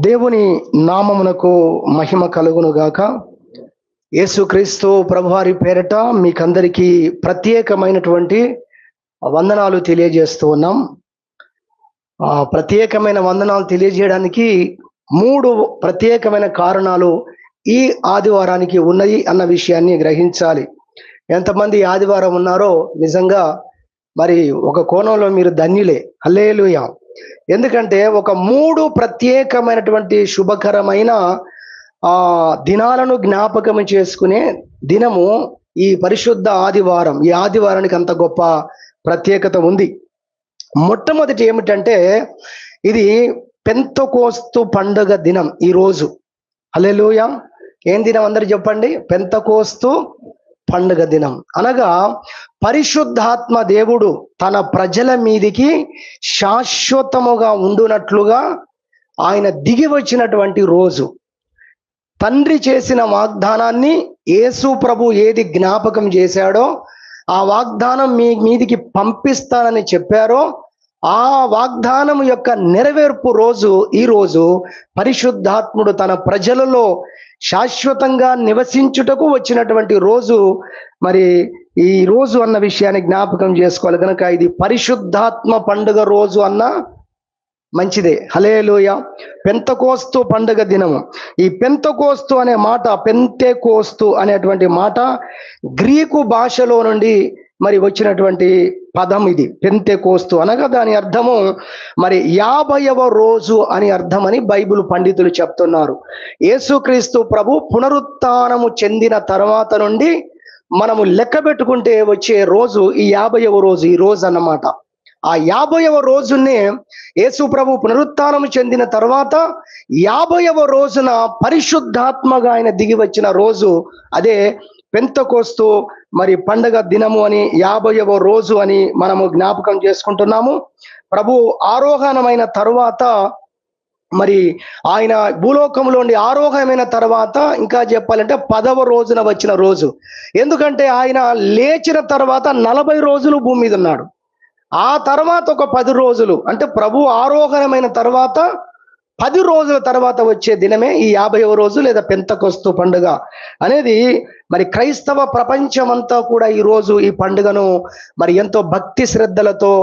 దేవుని నామమునకు మహిమ కలుగును గాక. యేసుక్రీస్తు ప్రభువారి పేరట మీకందరికీ ప్రత్యేకమైనటువంటి వందనాలు తెలియజేస్తూ ఉన్నాం. ప్రత్యేకమైన వందనాలు తెలియజేయడానికి 3 ప్రత్యేకమైన కారణాలు ఈ ఆదివారానికి ఉన్నాయి అన్న విషయాన్ని గ్రహించాలి. ఎంతమంది ఆదివారం ఉన్నారో నిజంగా మరి ఒక కోణంలో మీరు ధన్యులే. హల్లెలూయా. ఎందుకంటే ఒక 3 ప్రత్యేకమైనటువంటి శుభకరమైన దినాలను జ్ఞాపకం చేసుకునే దినము ఈ పరిశుద్ధ ఆదివారం. ఈ ఆదివారానికి అంత గొప్ప ప్రత్యేకత ఉంది. మొట్టమొదటి ఏమిటంటే ఇది పెంతెకోస్తు పండుగ దినం. ఈ రోజు హల్లెలూయా. ఏం దినం అందరు చెప్పండి? పెంతెకోస్తు పండుగ దినం అనగా పరిశుద్ధాత్మ దేవుడు తన ప్రజల మీదికి శాశ్వతముగా ఉండునట్లుగా ఆయన దిగి వచ్చినటువంటి రోజు. తండ్రి చేసిన వాగ్దానాన్ని యేసు ప్రభు ఏది జ్ఞాపకం చేశాడో, ఆ వాగ్దానం మీ మీదికి పంపిస్తానని చెప్పారో, ఆ వాగ్దానం యొక్క నెరవేర్పు రోజు ఈ రోజు. పరిశుద్ధాత్ముడు తన ప్రజలలో శాశ్వతంగా నివసించుటకు వచ్చినటువంటి రోజు. మరి ఈ రోజు అన్న విషయాన్ని జ్ఞాపకం చేసుకోవాలి కనుక ఇది పరిశుద్ధాత్మ పండుగ రోజు అన్న మంచిదే. హల్లెలూయా. పెంతెకోస్తు పండుగ దినము. ఈ పెంతెకోస్తు అనే మాట, పెంతెకోస్తు అనేటువంటి మాట గ్రీకు భాషలో నుండి మరి వచ్చినటువంటి పదం ఇది. పెంతెకోస్తు అనగా దాని అర్థము మరి 50వ రోజు అని అర్థమని బైబిల్ పండితులు చెప్తున్నారు. యేసుక్రీస్తు ప్రభు పునరుత్థానము చెందిన తర్వాత నుండి మనము లెక్క పెట్టుకుంటే వచ్చే రోజు ఈ 50వ రోజు, ఈ రోజు అన్నమాట. ఆ 50వ రోజునే యేసు ప్రభు పునరుత్థానము చెందిన తర్వాత 50వ రోజున పరిశుద్ధాత్మగా ఆయన దిగి వచ్చిన రోజు. అదే పెంతెకోస్తు మరి పండగ దినము అని, 50వ రోజు అని మనము జ్ఞాపకం చేసుకుంటున్నాము. ప్రభు ఆరోహణమైన తరువాత మరి ఆయన భూలోకంలోని ఆరోహణమైన తర్వాత ఇంకా చెప్పాలంటే 10వ రోజున వచ్చిన రోజు. ఎందుకంటే ఆయన లేచిన తర్వాత 40 రోజులు భూమి మీద ఉన్నాడు. ఆ తర్వాత ఒక 10 రోజులు అంటే ప్రభు ఆరోహణమైన తర్వాత 10 రోజుల తర్వాత వచ్చే దినమే ఈ 50వ రోజు లేదా పెంతెకోస్తు పండుగ అనేది. మరి క్రైస్తవ ప్రపంచమంతా కూడా ఈ రోజు ఈ పండుగను మరి ఎంతో భక్తి శ్రద్ధలతో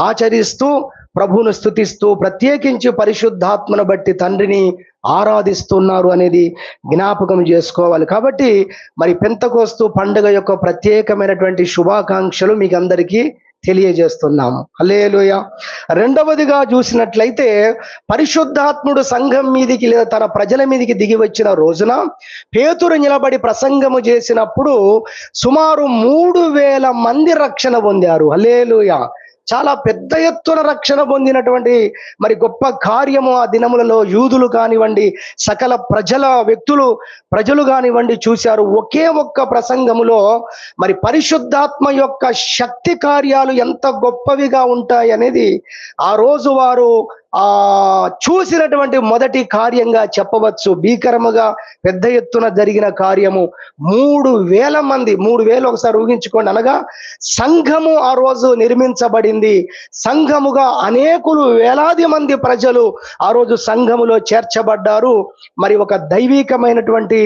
ఆచరిస్తూ ప్రభువును స్తుతిస్తూ ప్రత్యేకించి పరిశుద్ధాత్మను బట్టి తండ్రిని ఆరాధిస్తున్నారు అనేది జ్ఞాపకం చేసుకోవాలి. కాబట్టి మరి పెంతెకోస్తు పండుగ యొక్క ప్రత్యేకమైనటువంటి శుభాకాంక్షలు మీకు అందరికీ తెలియజేస్తున్నాము. హల్లెలూయా. రెండవదిగా చూసినట్లయితే పరిశుద్ధాత్ముడు సంఘం మీదికి లేదా తన ప్రజల మీదికి దిగి వచ్చిన రోజున పేతురు నిలబడి ప్రసంగము చేసినప్పుడు సుమారు 3000 మంది రక్షణ పొందారు. హల్లెలూయా. చాలా పెద్ద ఎత్తున రక్షణ పొందినటువంటి మరి గొప్ప కార్యము ఆ దినములలో యూదులు కానివ్వండి, సకల ప్రజలు కానివ్వండి చూశారు. ఒకే ఒక్క ప్రసంగములో మరి పరిశుద్ధాత్మ యొక్క శక్తి కార్యాలు ఎంత గొప్పవిగా ఉంటాయి అనేది ఆ రోజు వారు చూసినటువంటి మొదటి కార్యంగా చెప్పవచ్చు. భీకరముగా పెద్ద ఎత్తున జరిగిన కార్యము. 3000 మంది, 3000 ఒకసారి ఊహించుకోండి. అనగా సంఘము ఆ రోజు నిర్మించబడింది. సంఘముగా అనేకులు, వేలాది మంది ప్రజలు ఆ రోజు సంఘములో చేర్చబడ్డారు. మరి ఒక దైవికమైనటువంటి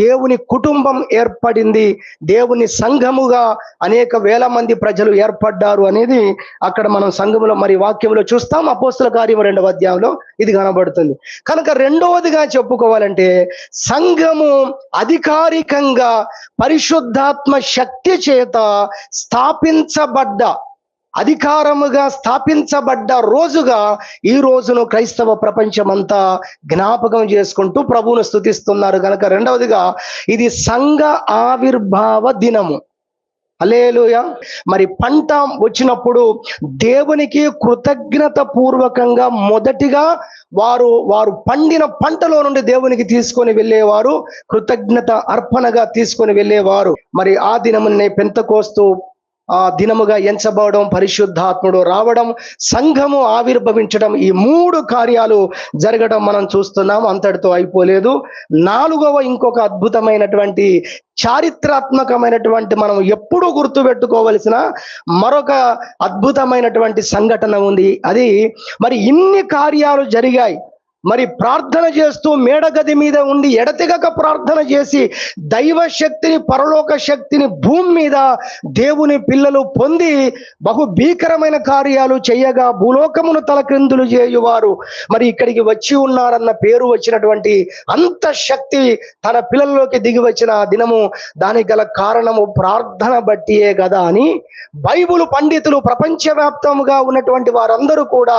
దేవుని కుటుంబం ఏర్పడింది. దేవుని సంఘముగా అనేక వేల మంది ప్రజలు ఏర్పడ్డారు అనేది అక్కడ మనం సంఘములో మరి వాక్యంలో చూస్తాం. అపోస్తల కార్యం 2వ అధ్యాయంలో ఇది కనబడుతుంది. కనుక రెండవదిగా చెప్పుకోవాలంటే సంఘము అధికారికంగా పరిశుద్ధాత్మ శక్తి చేత అధికారముగా స్థాపించబడ్డ రోజుగా ఈ రోజును క్రైస్తవ ప్రపంచమంతా జ్ఞాపకం చేసుకుంటూ ప్రభువును స్తుతిస్తున్నారు. కనుక రెండవదిగా ఇది సంఘ ఆవిర్భావ దినము. హల్లెలూయా. మరి పంట వచ్చినప్పుడు దేవునికి కృతజ్ఞత పూర్వకంగా మొదటిగా వారు పండిన పంటలో నుండి దేవునికి తీసుకొని వెళ్ళేవారు, కృతజ్ఞత అర్పణగా తీసుకొని వెళ్ళేవారు. మరి ఆ దినమునే పెంతెకోస్తు దినముగా ఎంచబడడం, పరిశుద్ధాత్ముడు రావడం, సంఘము ఆవిర్భవించడం, ఈ 3 కార్యాలు జరగడం మనం చూస్తున్నాం. అంతటితో అయిపోలేదు. 4వ ఇంకొక అద్భుతమైనటువంటి చారిత్రాత్మకమైనటువంటి మనం ఎప్పుడూ గుర్తుపెట్టుకోవలసిన మరొక అద్భుతమైనటువంటి సంఘటన ఉంది. అది మరి ఇన్ని కార్యాలు జరిగాయి, మరి ప్రార్థన చేస్తూ మేడగది మీద ఉండి ఎడతెగక ప్రార్థన చేసి దైవ శక్తిని, పరలోక శక్తిని భూమి మీద దేవుని పిల్లలు పొంది బహు భీకరమైన కార్యాలు చేయగా భూలోకమును తలక్రిందులు చేయువారు మరి ఇక్కడికి వచ్చి ఉన్నారన్న పేరు వచ్చినటువంటి అంత శక్తి తన పిల్లల్లోకి దిగి వచ్చిన దినము, దానికి గల కారణము ప్రార్థన బట్టియే కదా అని బైబిల్ పండితులు ప్రపంచవ్యాప్తముగా ఉన్నటువంటి వారందరూ కూడా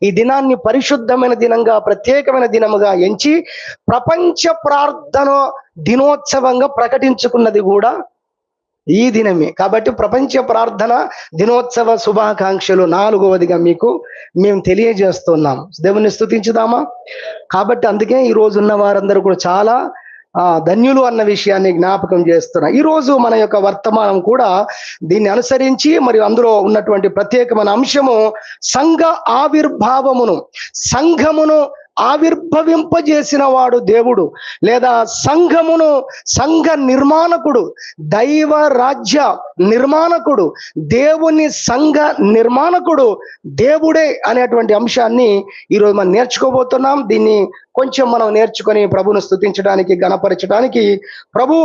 ఈ దినాన్ని పరిశుద్ధమైన దినంగా, ప్రత్యేకమైన దినముగా ఎంచి ప్రపంచ ప్రార్థన దినోత్సవంగా ప్రకటించుకున్నది కూడా ఈ దినమే. కాబట్టి ప్రపంచ ప్రార్థన దినోత్సవ శుభాకాంక్షలు 4వదిగా మీకు మేము తెలియజేస్తున్నాం. దేవుని స్తుతించుదామా. కాబట్టి అందుకే ఈ రోజు ఉన్న వారందరూ కూడా చాలా ధన్యులు అన్న విషయాన్ని జ్ఞాపకం చేస్తున్నా. ఈ రోజు మన యొక్క వర్తమానం కూడా దీన్ని అనుసరించి మరియు అందులో ఉన్నటువంటి ప్రత్యేకమైన అంశము సంఘ ఆవిర్భావమును, సంఘమును ఆవిర్భవింపజేసిన వాడు దేవుడు, లేదా సంఘ నిర్మాణకుడు, దైవ రాజ్య నిర్మాణకుడు, దేవుని సంఘ నిర్మాణకుడు దేవుడే అనేటువంటి అంశాన్ని ఈరోజు మనం నేర్చుకోబోతున్నాం. దీన్ని కొంచెం మనం నేర్చుకొని ప్రభువును స్తుతించడానికి, గణపరచడానికి ప్రభు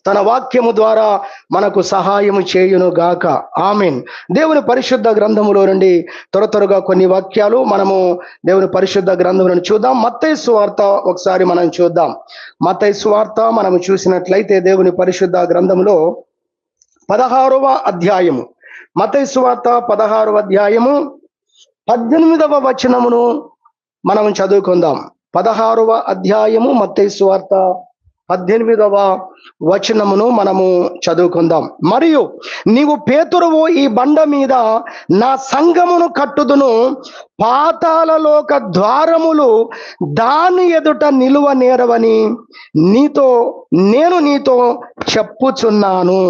తన వాక్యము ద్వారా మనకు సహాయము చేయును గాక. ఆమేన్. దేవుని పరిశుద్ధ గ్రంథములో నుండి త్వరగా కొన్ని వాక్యాలు మనము దేవుని పరిశుద్ధ గ్రంథములను చూద్దాం. మత్తయి సువార్త ఒకసారి మనం చూద్దాం. మత్తయి సువార్త మనము చూసినట్లయితే దేవుని పరిశుద్ధ గ్రంథములో 16వ అధ్యాయము, మత్తయి సువార్త 16వ అధ్యాయము 18వ వచనమును మనం చదువుకుందాం. 16వ అధ్యాయము మత్తయి సువార్త 18వ వచనమును మనము చదువుకుందాం. మరియు నీవు పేతురువు, ఈ బండ మీద నా సంఘమును కట్టుదును, పాతాళలోక ద్వారములు దాని ఎదుట నిలువ నేరవని నేను నీతో చెప్పుచున్నాను.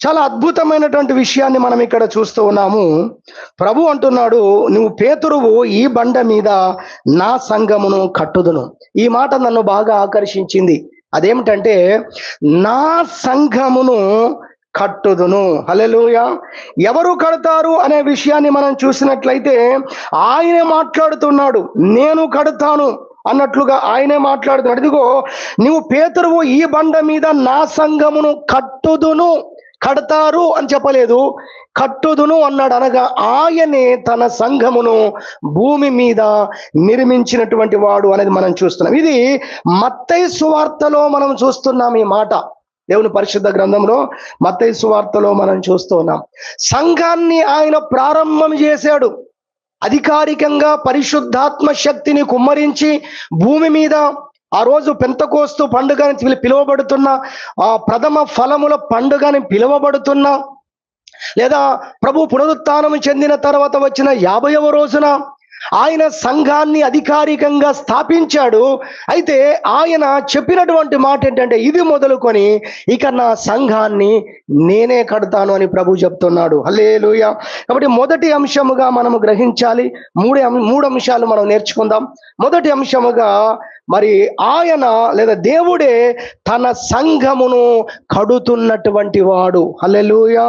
చాలా అద్భుతమైనటువంటి విషయాన్ని మనం ఇక్కడ చూస్తూ ఉన్నాము. ప్రభు అంటున్నాడు, నువ్వు పేతురువు, ఈ బండ మీద నా సంఘమును కట్టుదును. ఈ మాట నన్ను బాగా ఆకర్షించింది. అదేమిటంటే, నా సంఘమును కట్టుదును. హల్లెలూయా. ఎవరు కడతారు అనే విషయాన్ని మనం చూసినట్లయితే ఆయనే మాట్లాడుతున్నాడు. నేను కడతాను అన్నట్లుగా ఆయనే మాట్లాడుతున్నాడు. ఇదిగో నువ్వు పేతురువు, ఈ బండ మీద నా సంఘమును కట్టుదును. కడతారు అని చెప్పలేదు, కట్టుదును అన్నాడు. అనగా ఆయనే తన సంఘమును భూమి మీద నిర్మించినటువంటి వాడు అనేది మనం చూస్తున్నాం. ఇది మత్తయి సువార్తలో మనం చూస్తున్నాం. ఈ మాట దేవుని పరిశుద్ధ గ్రంథంలో మత్తయి సువార్తలో మనం చూస్తున్నాం. సంఘాన్ని ఆయన ప్రారంభం చేశాడు. అధికారికంగా పరిశుద్ధాత్మ శక్తిని కుమ్మరించి భూమి మీద ఆ రోజు పెంతెకోస్తు పండుగని పిలువబడుతున్న, ఆ ప్రథమ ఫలముల పండుగని పిలువబడుతున్న, లేదా ప్రభు పునరుత్థానం చెందిన తర్వాత వచ్చిన 50వ రోజున ఆయన సంఘాన్ని అధికారికంగా స్థాపించాడు. అయితే ఆయన చెప్పినటువంటి మాట ఏంటంటే, ఇది మొదలుకొని ఇక నా సంఘాన్ని నేనే కడతాను అని ప్రభు చెప్తున్నాడు. హల్లెలూయా. కాబట్టి మొదటి అంశముగా మనము గ్రహించాలి. మూడు అంశాలు మనం నేర్చుకుందాం. మొదటి అంశముగా మరి ఆయన లేదా దేవుడే తన సంఘమును కడుతున్నటువంటి వాడు. హల్లెలూయా.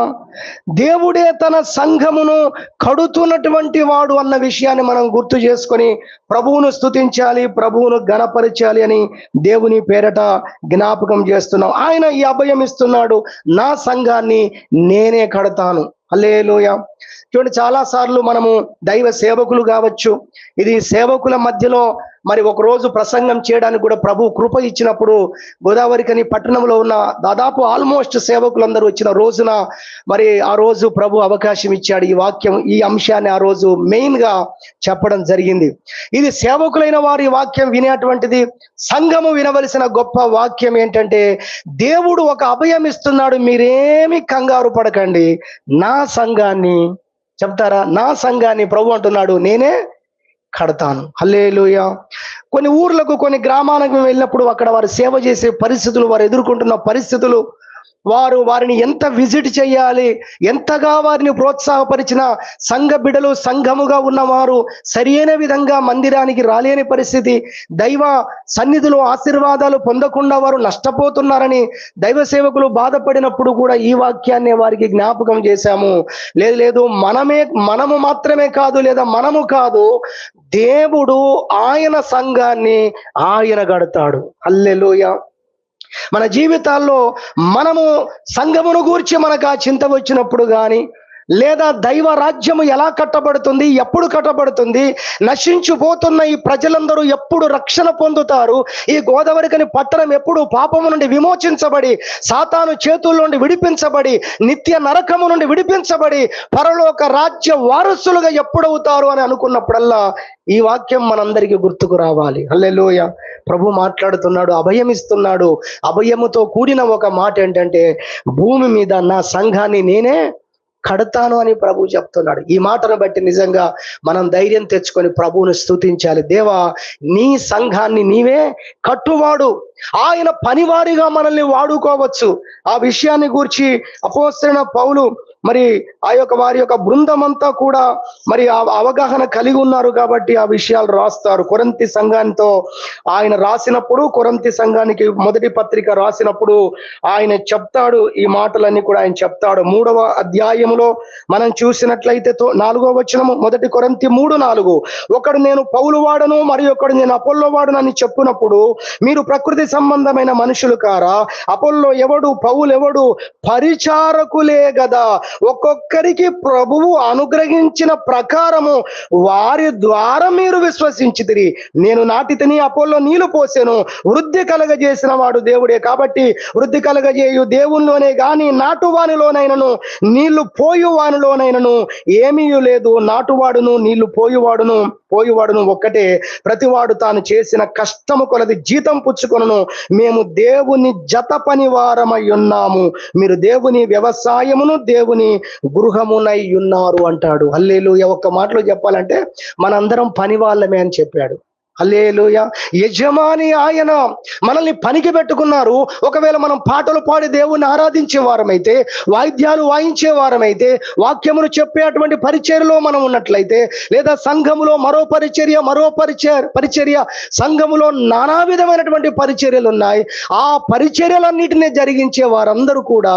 దేవుడే తన సంఘమును కడుతున్నటువంటి వాడు అన్న విషయాన్ని మనం గుర్తు చేసుకొని ప్రభువును స్తుతించాలి, ప్రభువును గణపరచాలి అని దేవుని పేరట జ్ఞాపకం చేస్తున్నాం. ఆయన ఈ అభయం ఇస్తున్నాడు, నా సంఘాన్ని నేనే కడతాను. హల్లెలూయా. చూడండి, చాలా సార్లు మనము దైవ సేవకులు కావచ్చు, ఇది సేవకుల మధ్యలో మరి ఒక రోజు ప్రసంగం చేయడానికి కూడా ప్రభు కృప ఇచ్చినప్పుడు గోదావరికని పట్టణంలో ఉన్న దాదాపు ఆల్మోస్ట్ సేవకులందరూ వచ్చిన రోజున మరి ఆ రోజు ప్రభు అవకాశం ఇచ్చాడు. ఈ అంశాన్ని ఆ రోజు మెయిన్ గా చెప్పడం జరిగింది. ఇది సేవకులైన వారి వాక్యం వినేటువంటిది. సంఘము వినవలసిన గొప్ప వాక్యం ఏంటంటే, దేవుడు ఒక అభయం ఇస్తున్నాడు, మీరేమి కంగారు పడకండి, నా సంఘాన్ని చెప్తారా, నా సంఘాన్ని ప్రభు అంటున్నాడు నేనే కడతాను. హల్లెలూయా. కొన్ని ఊర్లకు, కొన్ని గ్రామాలకు వెళ్ళినప్పుడు అక్కడ వారు సేవ చేసే పరిస్థితులు, వారు ఎదుర్కొంటున్న పరిస్థితులు, వారిని ఎంత విజిట్ చేయాలి, ఎంతగా వారిని ప్రోత్సాహపరిచిన సంఘ బిడలు సంఘముగా ఉన్నవారు సరియైన విధంగా మందిరానికి రాలేని పరిస్థితి, దైవ సన్నిధిలో ఆశీర్వాదాలు పొందకుండా వారు నష్టపోతున్నారని దైవ సేవకులు బాధపడినప్పుడు కూడా ఈ వాక్యాన్ని వారికి జ్ఞాపకం చేశాము. లేదు, మనము మాత్రమే కాదు, లేదా మనము కాదు, దేవుడు ఆయన సంఘాన్ని ఆయన గడతాడు. హల్లెలూయా. మన జీవితాల్లో మనము సంఘమును గూర్చి మనకు ఆ చింత వచ్చినప్పుడు కానీ, లేదా దైవ రాజ్యము ఎలా కట్టబడుతుంది, ఎప్పుడు కట్టబడుతుంది, నశించిపోతున్న ఈ ప్రజలందరూ ఎప్పుడు రక్షణ పొందుతారు, ఈ గోదావరికని పట్టణం ఎప్పుడు పాపము నుండి విమోచించబడి, సాతాను చేతుల నుండి విడిపించబడి, నిత్య నరకము నుండి విడిపించబడి పరలోక రాజ్య వారసులుగా ఎప్పుడవుతారు అని అనుకున్నప్పుడల్లా ఈ వాక్యం మనందరికీ గుర్తుకు రావాలి. హల్లెలూయా. ప్రభు మాట్లాడుతున్నాడు, అభయం ఇస్తున్నాడు. అభయముతో కూడిన ఒక మాట ఏంటంటే, భూమి మీద నా సంఘాన్ని నేనే కడతాను అని ప్రభు చెప్తున్నాడు. ఈ మాటను బట్టి నిజంగా మనం ధైర్యం తెచ్చుకొని ప్రభువును స్తుతించాలి. దేవా, నీ సంఘాన్ని నీవే కట్టువాడు, ఆయన పనివారిగా మనల్ని వాడుకోవచ్చు. ఆ విషయాన్ని గూర్చి అపోస్తలుడైన పౌలు మరి ఆ యొక్క వారి యొక్క బృందం అంతా కూడా మరి ఆ అవగాహన కలిగి ఉన్నారు కాబట్టి ఆ విషయాలు రాస్తారు. కొరింథీ సంఘంతో ఆయన రాసినప్పుడు, కొరింథీ సంఘానికి మొదటి పత్రిక రాసినప్పుడు ఆయన చెప్తాడు, ఈ మాటలన్నీ కూడా ఆయన చెప్తాడు. 3వ అధ్యాయంలో మనం చూసినట్లయితే 4వ వచనము, మొదటి కొరింథీ 3:4, ఒకడు నేను పౌలు వాడను, మరి ఒకడు నేను అపోల్లో వాడను అని చెప్పినప్పుడు, మీరు ప్రకృతి సంబంధమైన మనుషులు కారా? అపోల్లో ఎవడు, పౌలు ఎవడు? పరిచారకులే గదా. ఒక్కొక్కరికి ప్రభువు అనుగ్రహించిన ప్రకారము వారి ద్వారా మీరు విశ్వసించితిరి. నేను నాటితిని, అపోల్లో నీళ్లు పోసెను, వృద్ధి కలగజేసిన వాడు దేవుడే. కాబట్టి వృద్ధి కలగజేయు దేవునిలోనే గాని నాటువానిలోనైనను నీళ్లు పోయు వానిలోనైనను ఏమీ లేదు. నాటువాడును నీళ్లు పోయువాడును ఒక్కటే. ప్రతివాడు తాను చేసిన కష్టము కొలది జీతం పుచ్చుకొనును. మేము దేవుని జత పని వారమై ఉన్నాము, మీరు దేవుని వ్యవసాయమును దేవుని గృహమునై ఉన్నారు అంటాడు. హల్లెలూయా. ఒక్క మాటలో చెప్పాలంటే మనందరం పని వాళ్ళమే అని చెప్పాడు. హల్లెలూయా. యజమాని ఆయన, మనల్ని పనికి పెట్టుకున్నారు. ఒకవేళ మనం పాటలు పాడి దేవుణ్ణి ఆరాధించే వారమైతే, వాయిద్యాలు వాయించే వారమైతే, వాక్యమును చెప్పేటువంటి పరిచర్యలో మనం ఉన్నట్లయితే, లేదా సంఘములో మరో పరిచర్య సంఘములో నానా విధమైనటువంటి పరిచర్యలు ఉన్నాయి. ఆ పరిచర్యలన్నిటినీ జరిగించే వారందరూ కూడా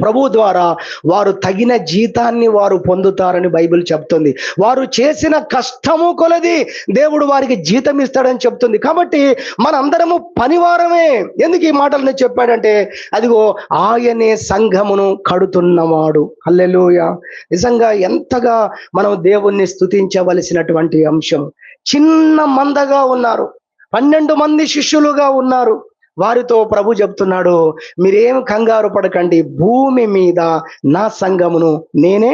ప్రభు ద్వారా వారు తగిన జీతాన్ని వారు పొందుతారని బైబిల్ చెప్తుంది. వారు చేసిన కష్టము కొలది దేవుడు వారికి జీతం ఇస్తాడని చెప్తుంది. కాబట్టి మనందరము పనివారమే. ఎందుకు ఈ మాటలను చెప్పాడంటే, అదిగో ఆయనే సంఘమును కడుతున్నవాడు. హల్లెలూయా. నిజంగా ఎంతగా మనం దేవుణ్ణి స్తుతించవలసినటువంటి అంశం. చిన్న మందగా ఉన్నారు, 12 మంది శిష్యులుగా ఉన్నారు. వారితో ప్రభు చెప్తున్నాడు, మీరేం కంగారు పడకండి, భూమి మీద నా సంఘమును నేనే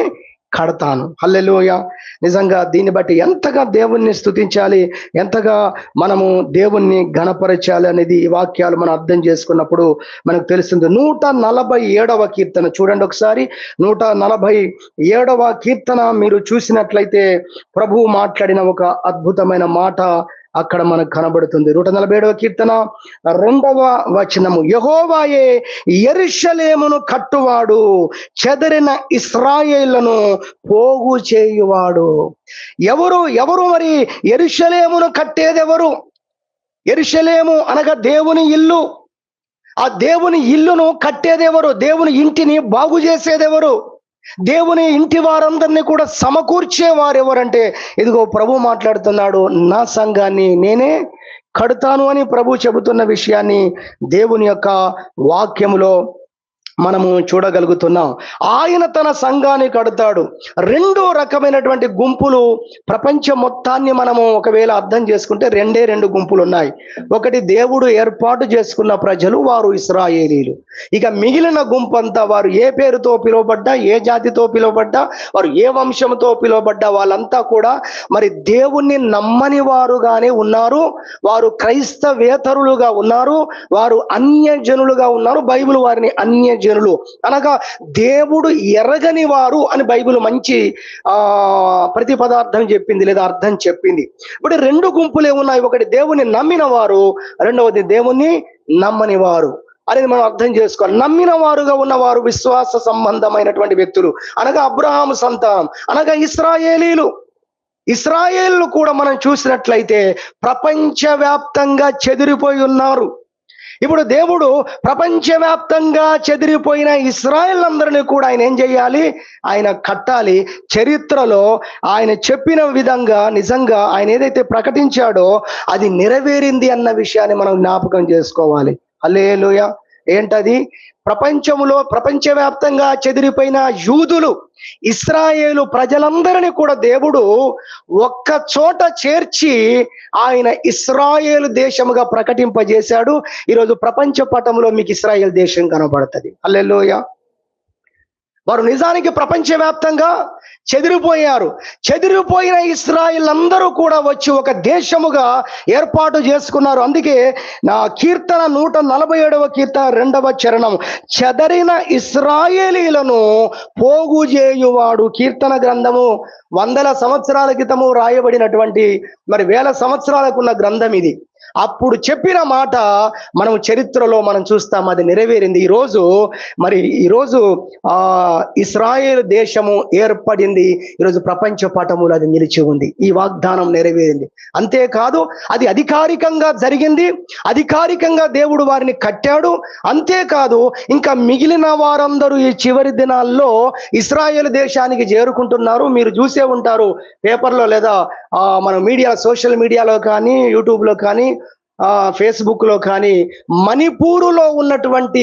కడతాను. హల్లెలూయా. నిజంగా దీన్ని బట్టి ఎంతగా దేవుణ్ణి స్తుతించాలి, ఎంతగా మనము దేవుణ్ణి ఘనపరచాలి అనేది ఈ వాక్యాలు మనం అర్థం చేసుకున్నప్పుడు మనకు తెలుస్తుంది. 147వ కీర్తన చూడండి ఒకసారి. 147వ కీర్తన మీరు చూసినట్లయితే ప్రభువు మాట్లాడిన ఒక అద్భుతమైన మాట అక్కడ మనకు కనబడుతుంది. 147వ కీర్తన 2వ వచనము, యెహోవాయే యెరూషలేమును కట్టువాడు, చెదరిన ఇశ్రాయేలును పోగు చేయువాడు. ఎవరు మరి యెరూషలేమును కట్టేదెవరు? యెరూషలేము అనగా దేవుని ఇల్లు. ఆ దేవుని ఇల్లును కట్టేదెవరు? దేవుని ఇంటిని బాగు చేసేదెవరు? దేవుని ఇంటి వారందరినీ కూడా సమకూర్చే వారు ఎవరంటే, ఇదిగో ప్రభు మాట్లాడుతున్నాడు, నా సంఘాన్ని నేనే కడతాను అని ప్రభు చెబుతున్న విషయాన్ని దేవుని యొక్క వాక్యములో మనము చూడగలుగుతున్నాం. ఆయన తన సంఘాన్ని కడతాడు. 2 రకమైనటువంటి గుంపులు ప్రపంచం మొత్తాన్ని మనము ఒకవేళ అర్థం చేసుకుంటే 2 గుంపులు ఉన్నాయి. ఒకటి దేవుడు ఏర్పాటు చేసుకున్న ప్రజలు, వారు ఇశ్రాయేలీలు. ఇక మిగిలిన గుంపు అంతా వారు ఏ పేరుతో పిలువబడ్డా, ఏ జాతితో పిలువబడ్డా, వారు ఏ వంశంతో పిలువబడ్డా వాళ్ళంతా కూడా మరి దేవుణ్ణి నమ్మని వారుగానే ఉన్నారు. వారు క్రైస్తవేతరులుగా ఉన్నారు, వారు అన్యజనులుగా ఉన్నారు. బైబిల్ వారిని అన్యజనులు అనగా దేవుడు ఎరగని వారు అని బైబిల్ మంచి ప్రతిపదార్థం చెప్పింది, లేదా అర్థం చెప్పింది. ఇప్పుడు 2 గుంపులు ఏమున్నాయి? ఒకటి దేవుని నమ్మిన వారు, రెండవది దేవుణ్ణి నమ్మని వారు. అనేది మనం అర్థం చేసుకోవాలి. నమ్మిన వారుగా ఉన్నవారు విశ్వాస సంబంధమైనటువంటి వ్యక్తులు అనగా అబ్రహాము సంతానం అనగా ఇశ్రాయేలు కూడా మనం చూసినట్లయితే ప్రపంచవ్యాప్తంగా చెదిరిపోయి ఉన్నారు. ఇప్పుడు దేవుడు ప్రపంచవ్యాప్తంగా చెదిరిపోయిన ఇశ్రాయేల్ అందరినీ కూడా ఆయన ఏం చేయాలి? ఆయన కట్టాలి. చరిత్రలో ఆయన చెప్పిన విధంగా నిజంగా ఆయన ఏదైతే ప్రకటించాడో అది నెరవేరింది అన్న విషయాన్ని మనం జ్ఞాపకం చేసుకోవాలి. హల్లెలూయా. ఏంటది? ప్రపంచవ్యాప్తంగా చెదిరిపోయిన యూదులు, ఇశ్రాయేలు ప్రజలందరినీ కూడా దేవుడు ఒక్క చోట చేర్చి ఆయన ఇశ్రాయేలు దేశముగా ప్రకటింపజేశాడు. ఈరోజు ప్రపంచ పటంలో మీకు ఇశ్రాయేల్ దేశం కనబడుతుంది. హల్లెలూయా. వారు నిజానికి ప్రపంచవ్యాప్తంగా చెదిరిపోయారు. చెదిరిపోయిన ఇశ్రాయేల్ అందరూ కూడా వచ్చి ఒక దేశముగా ఏర్పాటు చేసుకున్నారు. అందుకే నా కీర్తన 147వ కీర్తన 2వ చరణం, చెదరిన ఇశ్రాయేలీలను పోగు చేయువాడు. కీర్తన గ్రంథము వందల సంవత్సరాల క్రితము రాయబడినటువంటి మరి వేల సంవత్సరాలకున్న గ్రంథం ఇది. అప్పుడు చెప్పిన మాట మనం చరిత్రలో మనం చూస్తాం, అది నెరవేరింది. ఈరోజు ఇశ్రాయేల్ దేశము ఏర్పడింది. ఈరోజు ప్రపంచ పటములు అది నిలిచి ఉంది. ఈ వాగ్దానం నెరవేరింది. అంతేకాదు అది అధికారికంగా జరిగింది. అధికారికంగా దేవుడు వారిని కట్టాడు. అంతేకాదు ఇంకా మిగిలిన వారందరూ ఈ చివరి దినాల్లో ఇశ్రాయేల్ దేశానికి చేరుకుంటున్నారు. మీరు చూసే ఉంటారు పేపర్లో లేదా మన మీడియా, సోషల్ మీడియాలో కానీ, యూట్యూబ్లో కానీ, ఫేస్బుక్ లో కానీ, మణిపూరులో ఉన్నటువంటి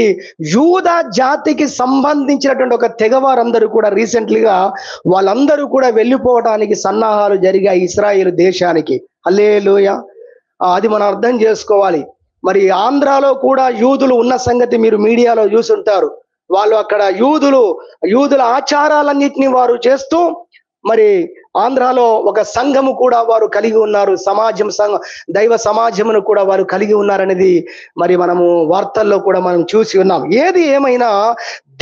యూదా జాతికి సంబంధించినటువంటి ఒక తెగవారందరూ కూడా రీసెంట్లీగా వాళ్ళందరూ కూడా వెళ్ళిపోవడానికి సన్నాహాలు జరిగాయి ఇశ్రాయేలు దేశానికి. హల్లెలూయా. అది మనం అర్థం చేసుకోవాలి. మరి ఆంధ్రాలో కూడా యూదులు ఉన్న సంగతి మీరు మీడియాలో చూసుంటారు. వాళ్ళు అక్కడ యూదుల ఆచారాలన్నిటిని వారు చేస్తూ మరి ఆంధ్రాలో ఒక సంఘము కూడా వారు కలిగి ఉన్నారు. దైవ సమాజమును కూడా వారు కలిగి ఉన్నారనేది మరి మనము వార్తల్లో కూడా మనం చూసి ఉన్నాం. ఏది ఏమైనా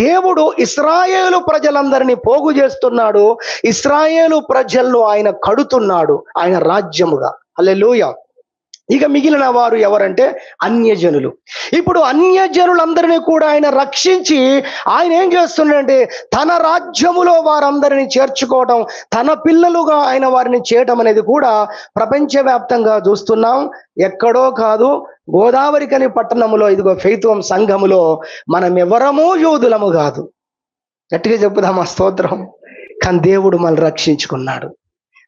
దేవుడు ఇశ్రాయేలు ప్రజలందరినీ పోగు చేస్తున్నాడు. ఇశ్రాయేలు ప్రజలను ఆయన కడుతున్నాడు ఆయన రాజ్యముగా. హల్లెలూయా. ఇక మిగిలిన వారు ఎవరంటే అన్యజనులు. ఇప్పుడు అన్యజనులందరినీ కూడా ఆయన రక్షించి ఆయన ఏం చేస్తున్నాడంటే తన రాజ్యములో వారందరినీ చేర్చుకోవడం, తన పిల్లలుగా ఆయన వారిని చేయటం అనేది కూడా ప్రపంచవ్యాప్తంగా చూస్తున్నాం. ఎక్కడో కాదు, గోదావరికని పట్టణములో ఇదిగో ఫెయిత్వం సంఘములో మనం ఎవరమూ యూదులము కాదు. గట్టిగా చెప్పుదామా స్తోత్రం. కానీ దేవుడు మనల్ని రక్షించుకున్నాడు.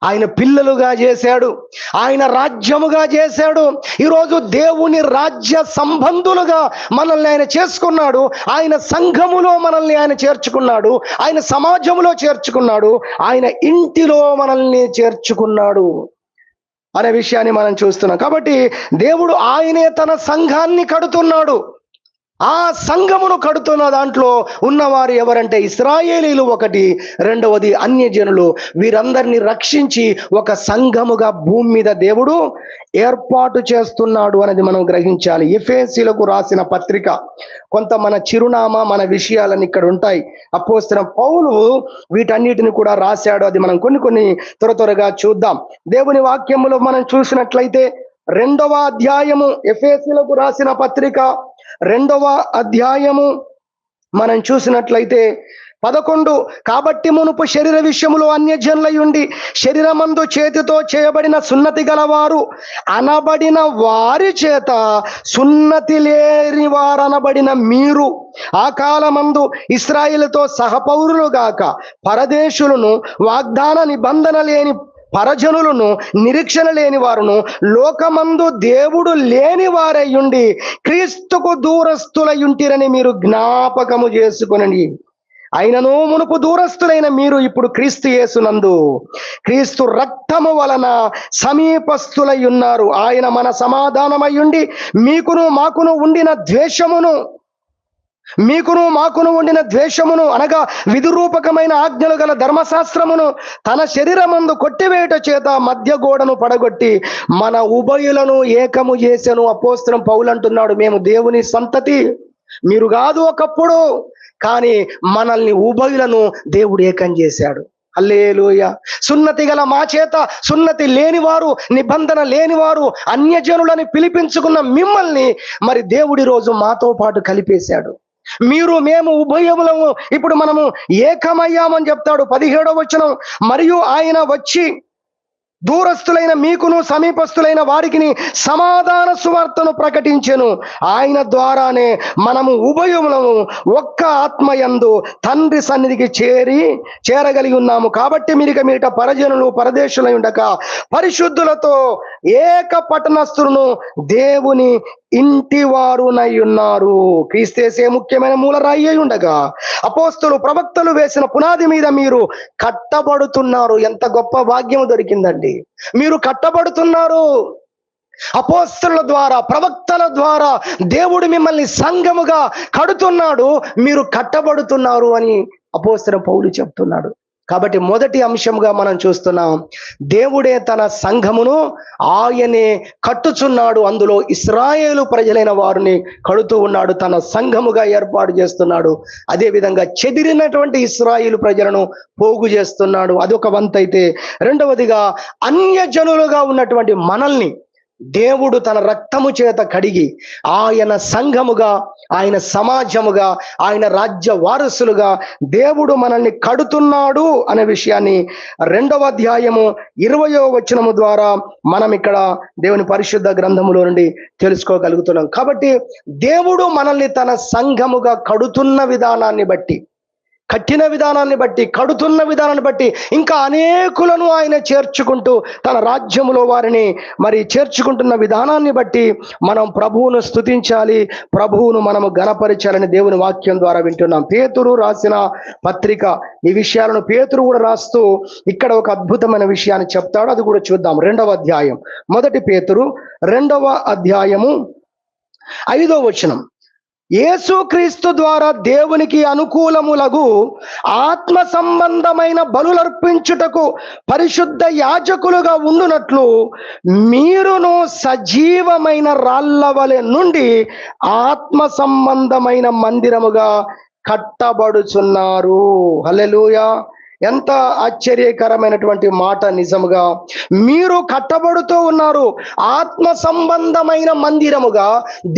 ఆయన పిల్లలుగా చేశాడు. ఆయన రాజ్యముగా చేశాడు. ఈరోజు దేవుని రాజ్య సంబంధులుగా మనల్ని ఆయన చేసుకున్నాడు. ఆయన సంఘములో మనల్ని ఆయన చేర్చుకున్నాడు. ఆయన సమాజంలో చేర్చుకున్నాడు. ఆయన ఇంటిలో మనల్ని చేర్చుకున్నాడు అనే విషయాన్ని మనం చూస్తున్నాం. కాబట్టి దేవుడు ఆయనే తన సంఘాన్ని కడుతున్నాడు. ఆ సంఘమును కడుతున్న దాంట్లో ఉన్నవారు ఎవరంటే ఇశ్రాయేలీలు ఒకటి, రెండవది అన్యజనులు. వీరందరినీ రక్షించి ఒక సంఘముగా భూమి మీద దేవుడు ఏర్పాటు చేస్తున్నాడు అనేది మనం గ్రహించాలి. ఎఫెసీయులకు రాసిన పత్రిక, కొంత మన చిరునామా, మన విషయాలన్నీ ఇక్కడ ఉంటాయి. అపోస్తలుడైన పౌలు వీటన్నిటిని కూడా రాశాడు. అది మనం కొన్ని త్వరగా చూద్దాం. దేవుని వాక్యములో మనం చూసినట్లయితే 2వ అధ్యాయము, ఎఫెసీయులకు రాసిన పత్రిక 2వ అధ్యాయము మనం చూసినట్లయితే 11, కాబట్టి మునుపు శరీర విషయములో అన్యజనులయుండి శరీరమందు చేతితో చేయబడిన సున్నతి గలవారు అనబడిన వారి చేత సున్నతి లేని వారనబడిన మీరు ఆ కాలమందు ఇశ్రాయేలుతో సహపౌరులు గాక పరదేశులను, వాగ్దాన నిబంధన లేని పరజనులను, నిరీక్షణ లేని వారును, లోకమందు దేవుడు లేని వారయ్యుండి క్రీస్తుకు దూరస్తులయుంటిరని మీరు జ్ఞాపకము చేసుకొనండి. అయినను మునుపు దూరస్తులైన మీరు ఇప్పుడు క్రీస్తు యేసునందు క్రీస్తు రక్తము వలన సమీపస్తులై ఉన్నారు. ఆయన మన సమాధానమయ్యుండి మీకును మాకును ఉండిన ద్వేషమును అనగా విధిరూపకమైన ఆజ్ఞలు గల ధర్మశాస్త్రమును తన శరీరమందు కొట్టివేయట చేత మధ్య గోడను పడగొట్టి మన ఉభయులను ఏకము చేసెను. అపోస్తలుడైన పౌలు అంటున్నాడు, మేము దేవుని సంతతి, మీరు కాదు ఒకప్పుడు, కానీ మనల్ని ఉభయులను దేవుడు ఏకం చేశాడు. హల్లెలూయా. సున్నతి గల మా చేత సున్నతి లేనివారు, నిబంధన లేనివారు, అన్యజనులని పిలిపించుకున్న మిమ్మల్ని మరి దేవుడి రోజు మాతో పాటు కలిపేశాడు. మీరు మేము ఉభయములము ఇప్పుడు మనము ఏకమయ్యామని చెప్తాడు 17వ వచనం. మరియు ఆయన వచ్చి దూరస్తులైన మీకును సమీపస్తులైన వారికి సమాధాన సువార్తను ప్రకటించెను. ఆయన ద్వారానే మనము ఉభయములను ఒక్క ఆత్మయందు తండ్రి సన్నిధికి చేరగలిగి ఉన్నాము. కాబట్టి మీట పరజనులు పరదేశులై ఉండక పరిశుద్ధులతో ఏక పట్టణస్థులను దేవుని ఇంటి వారునై ఉన్నారు. క్రీస్తేసే ముఖ్యమైన మూలరాయి అయి ఉండగా అపోస్తులు ప్రవక్తలు వేసిన పునాది మీద మీరు కట్టబడుతున్నారు. ఎంత గొప్ప భాగ్యం దొరికిందండి. మీరు కట్టబడుతున్నారు. అపోస్తుల ద్వారా, ప్రవక్తల ద్వారా దేవుడు మిమ్మల్ని సంఘముగా కడుతున్నాడు. మీరు కట్టబడుతున్నారు అని అపోస్తలుడైన పౌలు చెప్తున్నాడు. కాబట్టి మొదటి అంశంగా మనం చూస్తున్నాం, దేవుడే తన సంఘమును ఆయనే కట్టుచున్నాడు. అందులో ఇశ్రాయేలు ప్రజలైన వారిని కడుతూ ఉన్నాడు, తన సంఘముగా ఏర్పాటు చేస్తున్నాడు. అదే విధంగా చెదిరినటువంటి ఇశ్రాయేలు ప్రజలను పోగు చేస్తున్నాడు. అదొక వంతైతే, రెండవదిగా అన్యజనులుగా ఉన్నటువంటి మనల్ని దేవుడు తన రక్తము చేత కడిగి ఆయన సంఘముగా, ఆయన సమాజముగా, ఆయన రాజ్య వారసులుగా దేవుడు మనల్ని కడుతున్నాడు అనే విషయాన్ని 2వ అధ్యాయము 20వ వచనము ద్వారా మనం ఇక్కడ దేవుని పరిశుద్ధ గ్రంథములో నుండి తెలుసుకోగలుగుతున్నాం. కాబట్టి దేవుడు మనల్ని తన సంఘముగా కడుతున్న విధానాన్ని బట్టి, కట్టిన విధానాన్ని బట్టి, కడుతున్న విధానాన్ని బట్టి ఇంకా అనేకులను ఆయన చేర్చుకుంటూ తన రాజ్యములో వారిని మరి చేర్చుకుంటున్న విధానాన్ని బట్టి మనం ప్రభువును స్తుతించాలి, ప్రభువును మనము గణపరచాలని దేవుని వాక్యం ద్వారా వింటున్నాం. పేతురు రాసిన పత్రిక ఈ విషయాలను పేతురు కూడా రాస్తూ ఇక్కడ ఒక అద్భుతమైన విషయాన్ని చెప్తాడు. అది కూడా చూద్దాం. 2వ అధ్యాయం, 1 పేతురు 2వ అధ్యాయము 5వ వచనం. యేసుక్రీస్తు ద్వారా దేవునికి అనుకూలములగు ఆత్మ సంబంధమైన బలులర్పించుటకు పరిశుద్ధ యాజకులుగా ఉండునట్లు మీరును సజీవమైన రాళ్ల వలె నుండి ఆత్మ సంబంధమైన మందిరముగా కట్టబడుచున్నారు. హల్లెలూయా. ఎంత ఆశ్చర్యకరమైనటువంటి మాట. నిజముగా మీరు కట్టబడుతూ ఉన్నారు. ఆత్మ సంబంధమైన మందిరముగా,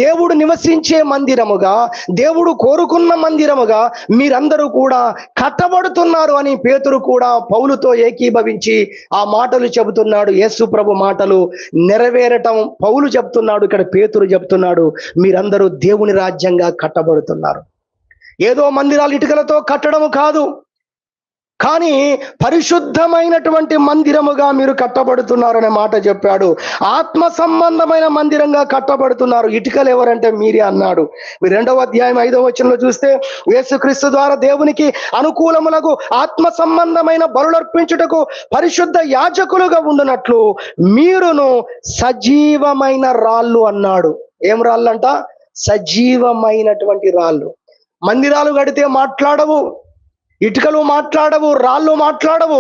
దేవుడు నివసించే మందిరముగా, దేవుడు కోరుకున్న మందిరముగా మీరందరూ కూడా కట్టబడుతున్నారు అని పేతురు కూడా పౌలుతో ఏకీభవించి ఆ మాటలు చెబుతున్నాడు. యేసు ప్రభు మాటలు నెరవేరటం పౌలు చెప్తున్నాడు, ఇక్కడ పేతురు చెప్తున్నాడు. మీరందరూ దేవుని రాజ్యంగా కట్టబడుతున్నారు. ఏదో మందిరాలు ఇటుకలతో కట్టడము కాదు, కానీ పరిశుద్ధమైనటువంటి మందిరముగా మీరు కట్టబడుతున్నారు అనే మాట చెప్పాడు. ఆత్మ సంబంధమైన మందిరంగా కట్టబడుతున్నారు. ఇటుకలు ఎవరంటే మీరే అన్నాడు. 2వ అధ్యాయం 5వ వచనంలో చూస్తే, యేసుక్రీస్తు ద్వారా దేవునికి అనుకూలములకు ఆత్మ సంబంధమైన బలులర్పించుటకు పరిశుద్ధ యాజకులుగా ఉండునట్లు మీరును సజీవమైన రాళ్ళు అన్నాడు. ఏం రాళ్ళు అంట? సజీవమైనటువంటి రాళ్ళు. మందిరాలు కడితే మాట్లాడవు, ఇటుకలు మాట్లాడవు, రాళ్ళు మాట్లాడవు.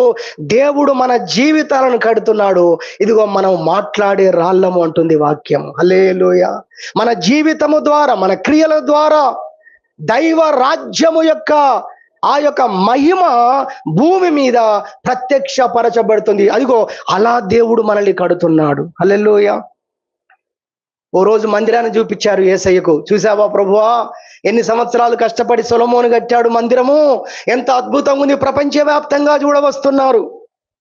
దేవుడు మన జీవితాలను కడుతున్నాడు. ఇదిగో మనం మాట్లాడే రాళ్ళము అంటుంది వాక్యం. హల్లెలూయా. మన జీవితము ద్వారా, మన క్రియల ద్వారా దైవ రాజ్యము యొక్క ఆ యొక్క మహిమ భూమి మీద ప్రత్యక్షపరచబడుతుంది. అదిగో అలా దేవుడు మనల్ని కడుతున్నాడు. హల్లెలూయా. ఓ రోజు మందిరాన్ని చూపించారు యేసయ్యకు. చూసావా ప్రభువా, ఎన్ని సంవత్సరాలు కష్టపడి సొలొమోను కట్టాడు మందిరము, ఎంత అద్భుతంగా ఉంది, ప్రపంచవ్యాప్తంగా చూడవస్తున్నారు.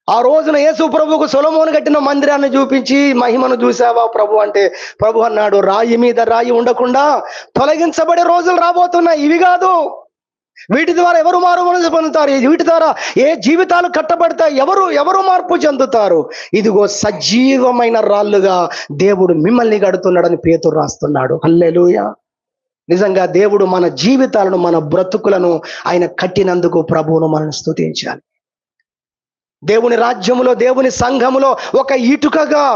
ఆ రోజున యేసు ప్రభువుకు సొలొమోను కట్టిన మందిరాన్ని చూపించి మహిమను చూసావా ప్రభు అంటే, ప్రభు అన్నాడు, రాయి మీద రాయి ఉండకుండా తొలగించబడే రోజులు రాబోతున్నాయి. ఇవి కాదు, వీటి ద్వారా ఎవరు మారు మనసు పొందుతారు? వీటి ద్వారా ఏ జీవితాలు కట్టబడతాయి? ఎవరు మార్పు చెందుతారు? ఇదిగో సజీవమైన రాళ్ళుగా దేవుడు మిమ్మల్ని కడుతున్నాడని పేతురు రాస్తున్నాడు. హల్లెలూయా. నిజంగా దేవుడు మన జీవితాలను, మన బ్రతుకులను ఆయన కట్టినందుకు ప్రభువును మనం స్తుతించాలి. దేవుని రాజ్యములో, దేవుని సంఘములో ఒక ఇటుకగా,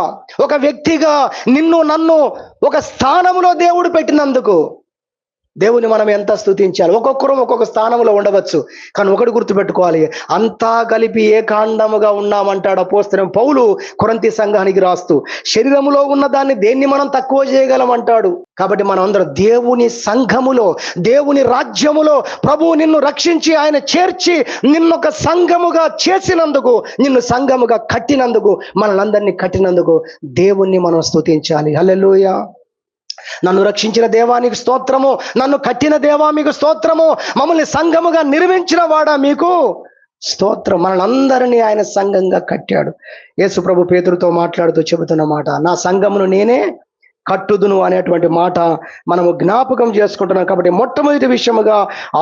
ఒక వ్యక్తిగా నిన్ను నన్ను ఒక స్థానములో దేవుడు పెట్టినందుకు దేవుని మనం ఎంత స్తుతించాలి. ఒక్కొక్కరు ఒక్కొక్క స్థానంలో ఉండవచ్చు, కానీ ఒకటి గుర్తుపెట్టుకోవాలి, అంతా కలిపి ఏకాండముగా ఉన్నామంటాడు అపోస్తలుడైన పౌలు కొరింథీ సంఘానికి రాస్తూ. శరీరములో ఉన్న దాన్ని దేన్ని మనం తక్కువ చేయగలం అంటాడు. కాబట్టి మనం అందరం దేవుని సంఘములో, దేవుని రాజ్యములో ప్రభువు నిన్ను రక్షించి ఆయన చేర్చి నిన్నొక సంఘముగా చేసినందుకు, నిన్ను సంఘముగా కట్టినందుకు, మనల్ని కట్టినందుకు దేవుణ్ణి మనం స్తుతించాలి. హల్లెలూయా. నన్ను రక్షించిన దేవా నీకు స్తోత్రము, నన్ను కట్టిన దేవా మీకు స్తోత్రము, మమ్మల్ని సంఘముగా నిర్మించిన వాడా మీకు స్తోత్రం. మనల్ని ఆయన సంఘంగా కట్టాడు. యేసు ప్రభు పేతురుతో మాట్లాడుతూ చెబుతున్న మాట, నా సంఘమును నేనే కట్టుదును అనేటువంటి మాట మనము జ్ఞాపకం చేసుకుంటున్నాం. కాబట్టి మొట్టమొదటి విషయముగా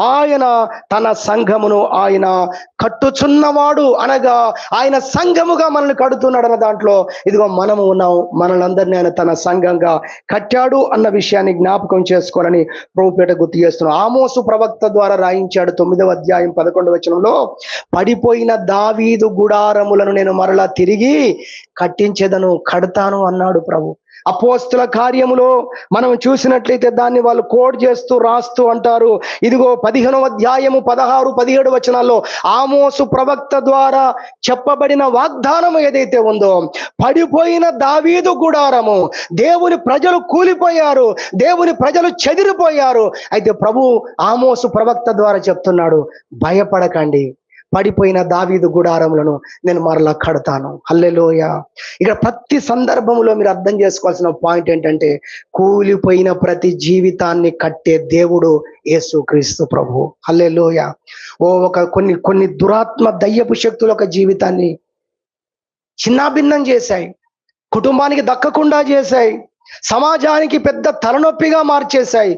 ఆయన తన సంఘమును ఆయన కట్టుచున్నవాడు, అనగా ఆయన సంఘముగా మనల్ని కడుతున్నాడు అన్న దాంట్లో ఇదిగో మనము ఉన్నాం. మనల్ని ఆయన తన సంఘంగా కట్టాడు అన్న విషయాన్ని జ్ఞాపకం చేసుకోవాలని ప్రభుపేట గుర్తు చేస్తున్నాం. ఆమోసు ప్రవక్త ద్వారా రాయించాడు 9వ అధ్యాయం 11వ వచనంలో, పడిపోయిన దావీదు గుడారములను నేను మరలా తిరిగి కట్టించేదను, కడతాను అన్నాడు ప్రభు. అపోస్తుల కార్యములో మనం చూసినట్లయితే దాన్ని వాళ్ళు కోడ్ చేస్తూ రాస్తూ అంటారు. ఇదిగో 15వ అధ్యాయము 16, 17 వచనాల్లో ఆమోసు ప్రవక్త ద్వారా చెప్పబడిన వాగ్దానము ఏదైతే ఉందో, పడిపోయిన దావీదు గుడారము, దేవుని ప్రజలు కూలిపోయారు, దేవుని ప్రజలు చెదిరిపోయారు. అయితే ప్రభు ఆమోసు ప్రవక్త ద్వారా చెప్తున్నాడు, భయపడకండి, పడిపోయిన దావీదు గుడారములను నేను మరలా కడతాను. హల్లెలూయా. ఇక్కడ ప్రతి సందర్భంలో మీరు అర్థం చేసుకోవాల్సిన పాయింట్ ఏంటంటే, కూలిపోయిన ప్రతి జీవితాన్ని కట్టే దేవుడు యేసుక్రీస్తు ప్రభు. హల్లెలూయా. కొన్ని దురాత్మ దయ్యపు శక్తులు ఒక జీవితాన్ని చిన్నాభిన్నం చేశాయి, కుటుంబానికి దక్కకుండా చేశాయి, సమాజానికి పెద్ద తలనొప్పిగా మార్చేశాయి,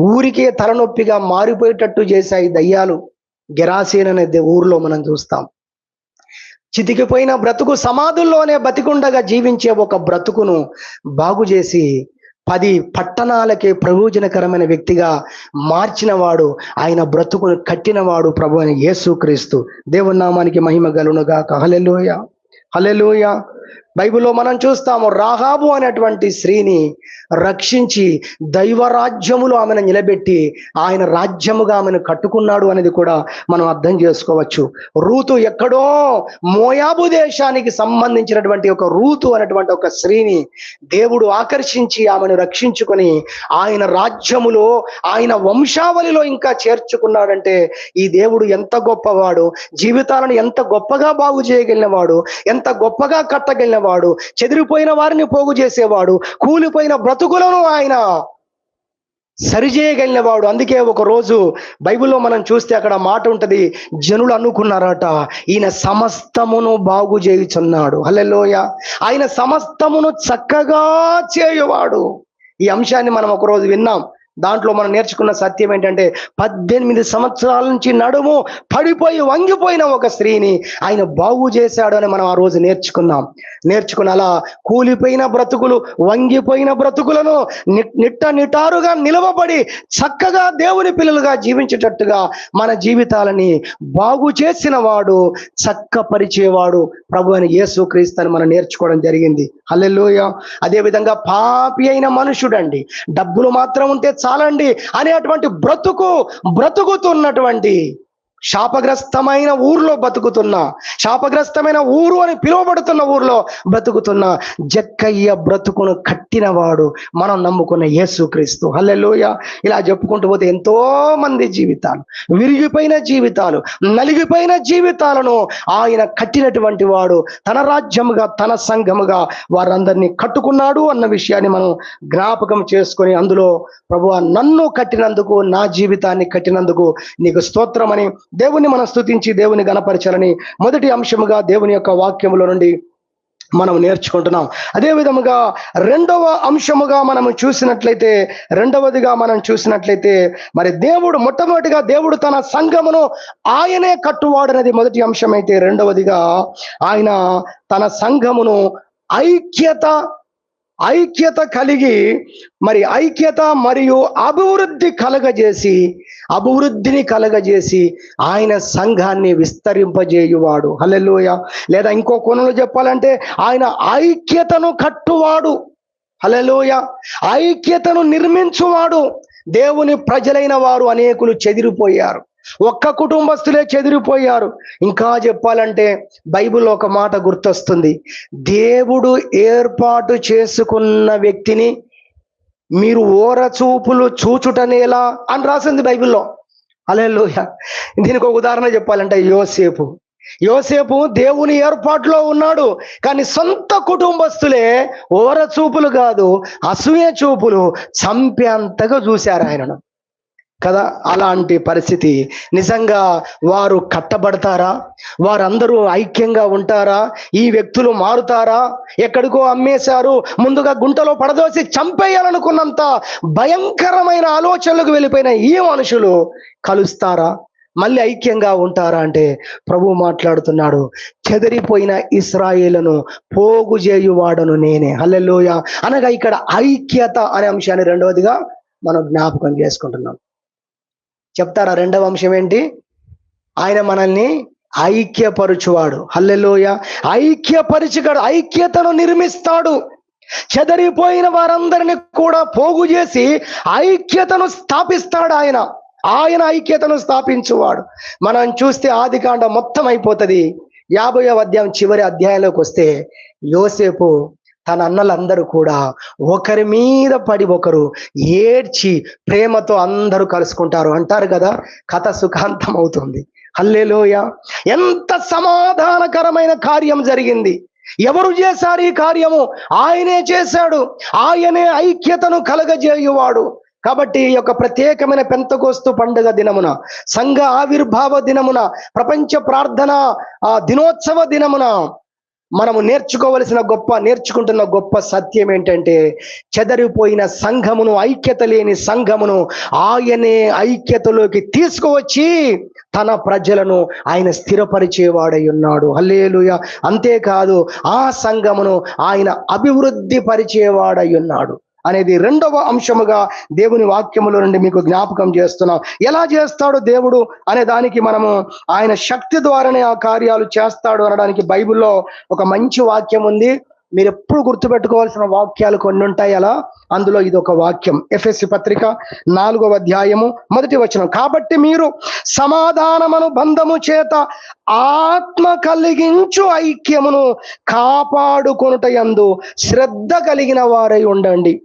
ఊరికే తలనొప్పిగా మారిపోయేటట్టు చేశాయి దయ్యాలు. గెరాసీన్ అనే ఊర్లో మనం చూస్తాం. చితికిపోయిన బ్రతుకు, సమాధుల్లోనే బతికుండగా జీవించే ఒక బ్రతుకును బాగు చేసి 10 పట్టణాలకే ప్రయోజనకరమైన వ్యక్తిగా మార్చిన వాడు, ఆయన బ్రతుకును కట్టినవాడు ప్రభు అయిన యేసుక్రీస్తు. దేవుని నామానికి మహిమ కలుగునుగాక. హల్లెలూయా, హల్లెలూయా. బైబిల్లో మనం చూస్తాము, రాహాబు అనేటువంటి స్త్రీని రక్షించి దైవరాజ్యములో ఆమెను నిలబెట్టి ఆయన రాజ్యముగా ఆమెను కట్టుకున్నాడు అనేది కూడా మనం అర్థం చేసుకోవచ్చు. రూతు ఎక్కడో మోయాబు దేశానికి సంబంధించినటువంటి ఒక రూతు అనేటువంటి ఒక స్త్రీని దేవుడు ఆకర్షించి ఆమెను రక్షించుకొని ఆయన రాజ్యములో, ఆయన వంశావళిలో ఇంకా చేర్చుకున్నాడంటే ఈ దేవుడు ఎంత గొప్పవాడు, జీవితాలను ఎంత గొప్పగా బాగు చేయగలిగినవాడు, ఎంత గొప్పగా కట్టగలిగినవాడు, చెదిరిపోయిన వారిని పోగు చేసేవాడు, కూలిపోయిన బ్రతుకులను ఆయన సరిచేయగలిగినవాడు. అందుకే ఒక రోజు బైబిల్లో మనం చూస్తే అక్కడ మాట ఉంటది, జనులు అనుకున్నారట, ఈయన సమస్తమును బాగు చేయుచున్నాడు. హల్లెలూయా. ఆయన సమస్తమును చక్కగా చేయువాడు. ఈ అంశాన్ని మనం ఒక రోజు విన్నాం. దాంట్లో మనం నేర్చుకున్న సత్యం ఏంటంటే, 18 సంవత్సరాల నుంచి నడుము పడిపోయి వంగిపోయిన ఒక స్త్రీని ఆయన బాగు చేశాడు అని మనం ఆ రోజు నేర్చుకుని అలా కూలిపోయిన బ్రతుకులు, వంగిపోయిన బ్రతుకులను నిటారుగా నిలవబడి చక్కగా దేవుని పిల్లలుగా జీవించేటట్టుగా మన జీవితాలని బాగు చేసిన వాడు, చక్కపరిచేవాడు ప్రభు అని యేసుక్రీస్తు అని మనం నేర్చుకోవడం జరిగింది. హల్లెలూయా. అదే విధంగా పాపి అయిన మనుషుడండి, డబ్బులు మాత్రం ఉంటే చాలండి అనేటువంటి బ్రతుకుతున్నటువంటి శాపగ్రస్తమైన ఊర్లో శాపగ్రస్తమైన ఊరు అని పిలువబడుతున్న ఊర్లో బ్రతుకుతున్న జక్కయ్య బ్రతుకును కట్టినవాడు మనం నమ్ముకున్న యేసుక్రీస్తు. హల్లెలూయా. ఇలా చెప్పుకుంటూ పోతే ఎంతో మంది జీవితాలు, విరిగిపోయిన జీవితాలు, నలిగిపోయిన జీవితాలను ఆయన కట్టినటువంటి వాడు, తన రాజ్యముగా, తన సంఘముగా వారందరినీ కట్టుకున్నాడు అన్న విషయాన్ని మనం జ్ఞాపకం చేసుకొని, అందులో ప్రభువా నన్ను కట్టినందుకు, నా జీవితాన్ని కట్టినందుకు నీకు స్తోత్రమని దేవుని మనం స్తుతించి దేవుని గణపరచాలని మొదటి అంశముగా దేవుని యొక్క వాక్యములో నుండి మనం నేర్చుకుంటున్నాం. అదే విధముగా రెండవదిగా మనం చూసినట్లయితే మరి మొట్టమొదటిగా దేవుడు తన సంఘమును ఆయనే కట్టువాడు అనేది మొదటి అంశం అయితే, రెండవదిగా ఆయన తన సంఘమును ఐక్యత కలిగి మరి ఐక్యత మరియు అభివృద్ధిని కలగజేసి ఆయన సంఘాన్ని విస్తరింపజేయువాడు. హల్లెలూయా. లేదా ఇంకో కోణంలో చెప్పాలంటే ఆయన ఐక్యతను కట్టువాడు. హల్లెలూయా. ఐక్యతను నిర్మించువాడు. దేవుని ప్రజలైన వారు అనేకులు చెదిరిపోయారు. ఒక్క కుటుంబస్తులే చెదిరిపోయారు. ఇంకా చెప్పాలంటే బైబిల్లో ఒక మాట గుర్తొస్తుంది, దేవుడు ఏర్పాటు చేసుకున్న వ్యక్తిని మీరు ఓరచూపులు చూచుటనేలా అని రాసింది బైబిల్లో. హల్లెలూయా. దీనికి ఒక ఉదాహరణ చెప్పాలంటే యోసేపు దేవుని ఏర్పాటులో ఉన్నాడు, కానీ సొంత కుటుంబస్తులే ఓరచూపులు కాదు అసూయ చూపులు చంపేంతగా చూశారు ఆయనను కదా. అలాంటి పరిస్థితి. నిజంగా వారు కట్టబడతారా? వారందరూ ఐక్యంగా ఉంటారా? ఈ వ్యక్తులు మారుతారా? ఎక్కడికో అమ్మేశారు, ముందుగా గుంటలో పడదోసి చంపేయాలనుకున్నంత భయంకరమైన ఆలోచనలకు వెళ్ళిపోయిన ఈ మనుషులు కలుస్తారా? మళ్ళీ ఐక్యంగా ఉంటారా అంటే ప్రభు మాట్లాడుతున్నాడు, చెదిరిపోయిన ఇశ్రాయేలును పోగు చేయువాడను నేనే. హల్లెలూయా. అనగా ఇక్కడ ఐక్యత అనే అంశాన్ని రెండవదిగా మనం జ్ఞాపకం చేసుకుంటున్నాం. చెప్తారా రెండవ అంశం ఏంటి? ఆయన మనల్ని ఐక్యపరుచువాడు. హల్లెలూయా. ఐక్యపరిచిగాడు, ఐక్యతను నిర్మిస్తాడు. చెదరిపోయిన వారందరిని కూడా పోగు చేసి ఐక్యతను స్థాపిస్తాడు ఆయన ఐక్యతను స్థాపించువాడు. మనం చూస్తే ఆదికాండం మొత్తం అయిపోతుంది. 50వ అధ్యాయం చివరి అధ్యాయంలోకి వస్తే యోసేపు తన అన్నలందరూ కూడా ఒకరి మీద పడి ఒకరు ఏడ్చి ప్రేమతో అందరూ కలుసుకుంటారు అంటారు కదా. కథ సుఖాంతం అవుతుంది. హల్లెలూయా. ఎంత సమాధానకరమైన కార్యం జరిగింది. ఎవరు చేశారు ఈ కార్యము? ఆయనే చేశాడు. ఆయనే ఐక్యతను కలగజేయువాడు. కాబట్టి ఈ యొక్క ప్రత్యేకమైన పెంతెకోస్తు పండుగ దినమున, సంఘ ఆవిర్భావ దినమున, ప్రపంచ ప్రార్థన దినోత్సవ దినమున మనము నేర్చుకుంటున్న గొప్ప సత్యం ఏంటంటే, చెదరిపోయిన సంఘమును, ఐక్యత లేని సంఘమును ఆయనే ఐక్యతలోకి తీసుకువచ్చి తన ప్రజలను ఆయన స్థిరపరిచేవాడై ఉన్నాడు. హల్లెలూయా. అంతేకాదు, ఆ సంఘమును ఆయన అభివృద్ధి పరిచేవాడై ఉన్నాడు అనేది రెండవ అంశముగా దేవుని వాక్యములో నుండి మీకు జ్ఞాపకం చేస్తున్నాం. ఎలా చేస్తాడు దేవుడు అనే దానికి మనము ఆయన శక్తి ద్వారానే ఆ కార్యాలు చేస్తాడు అనడానికి బైబిల్లో ఒక మంచి వాక్యం ఉంది. మీరు ఎప్పుడు గుర్తుపెట్టుకోవాల్సిన వాక్యాలు కొన్ని ఉంటాయి. అలా అందులో ఇది ఒక వాక్యం. ఎఫెసీ పత్రిక 4వ అధ్యాయము 1వ వచనం. కాబట్టి మీరు సమాధానమును బంధము చేత ఆత్మ కలిగించు ఐక్యమును కాపాడుకొనుటయందు శ్రద్ధ కలిగిన వారై ఉండండి.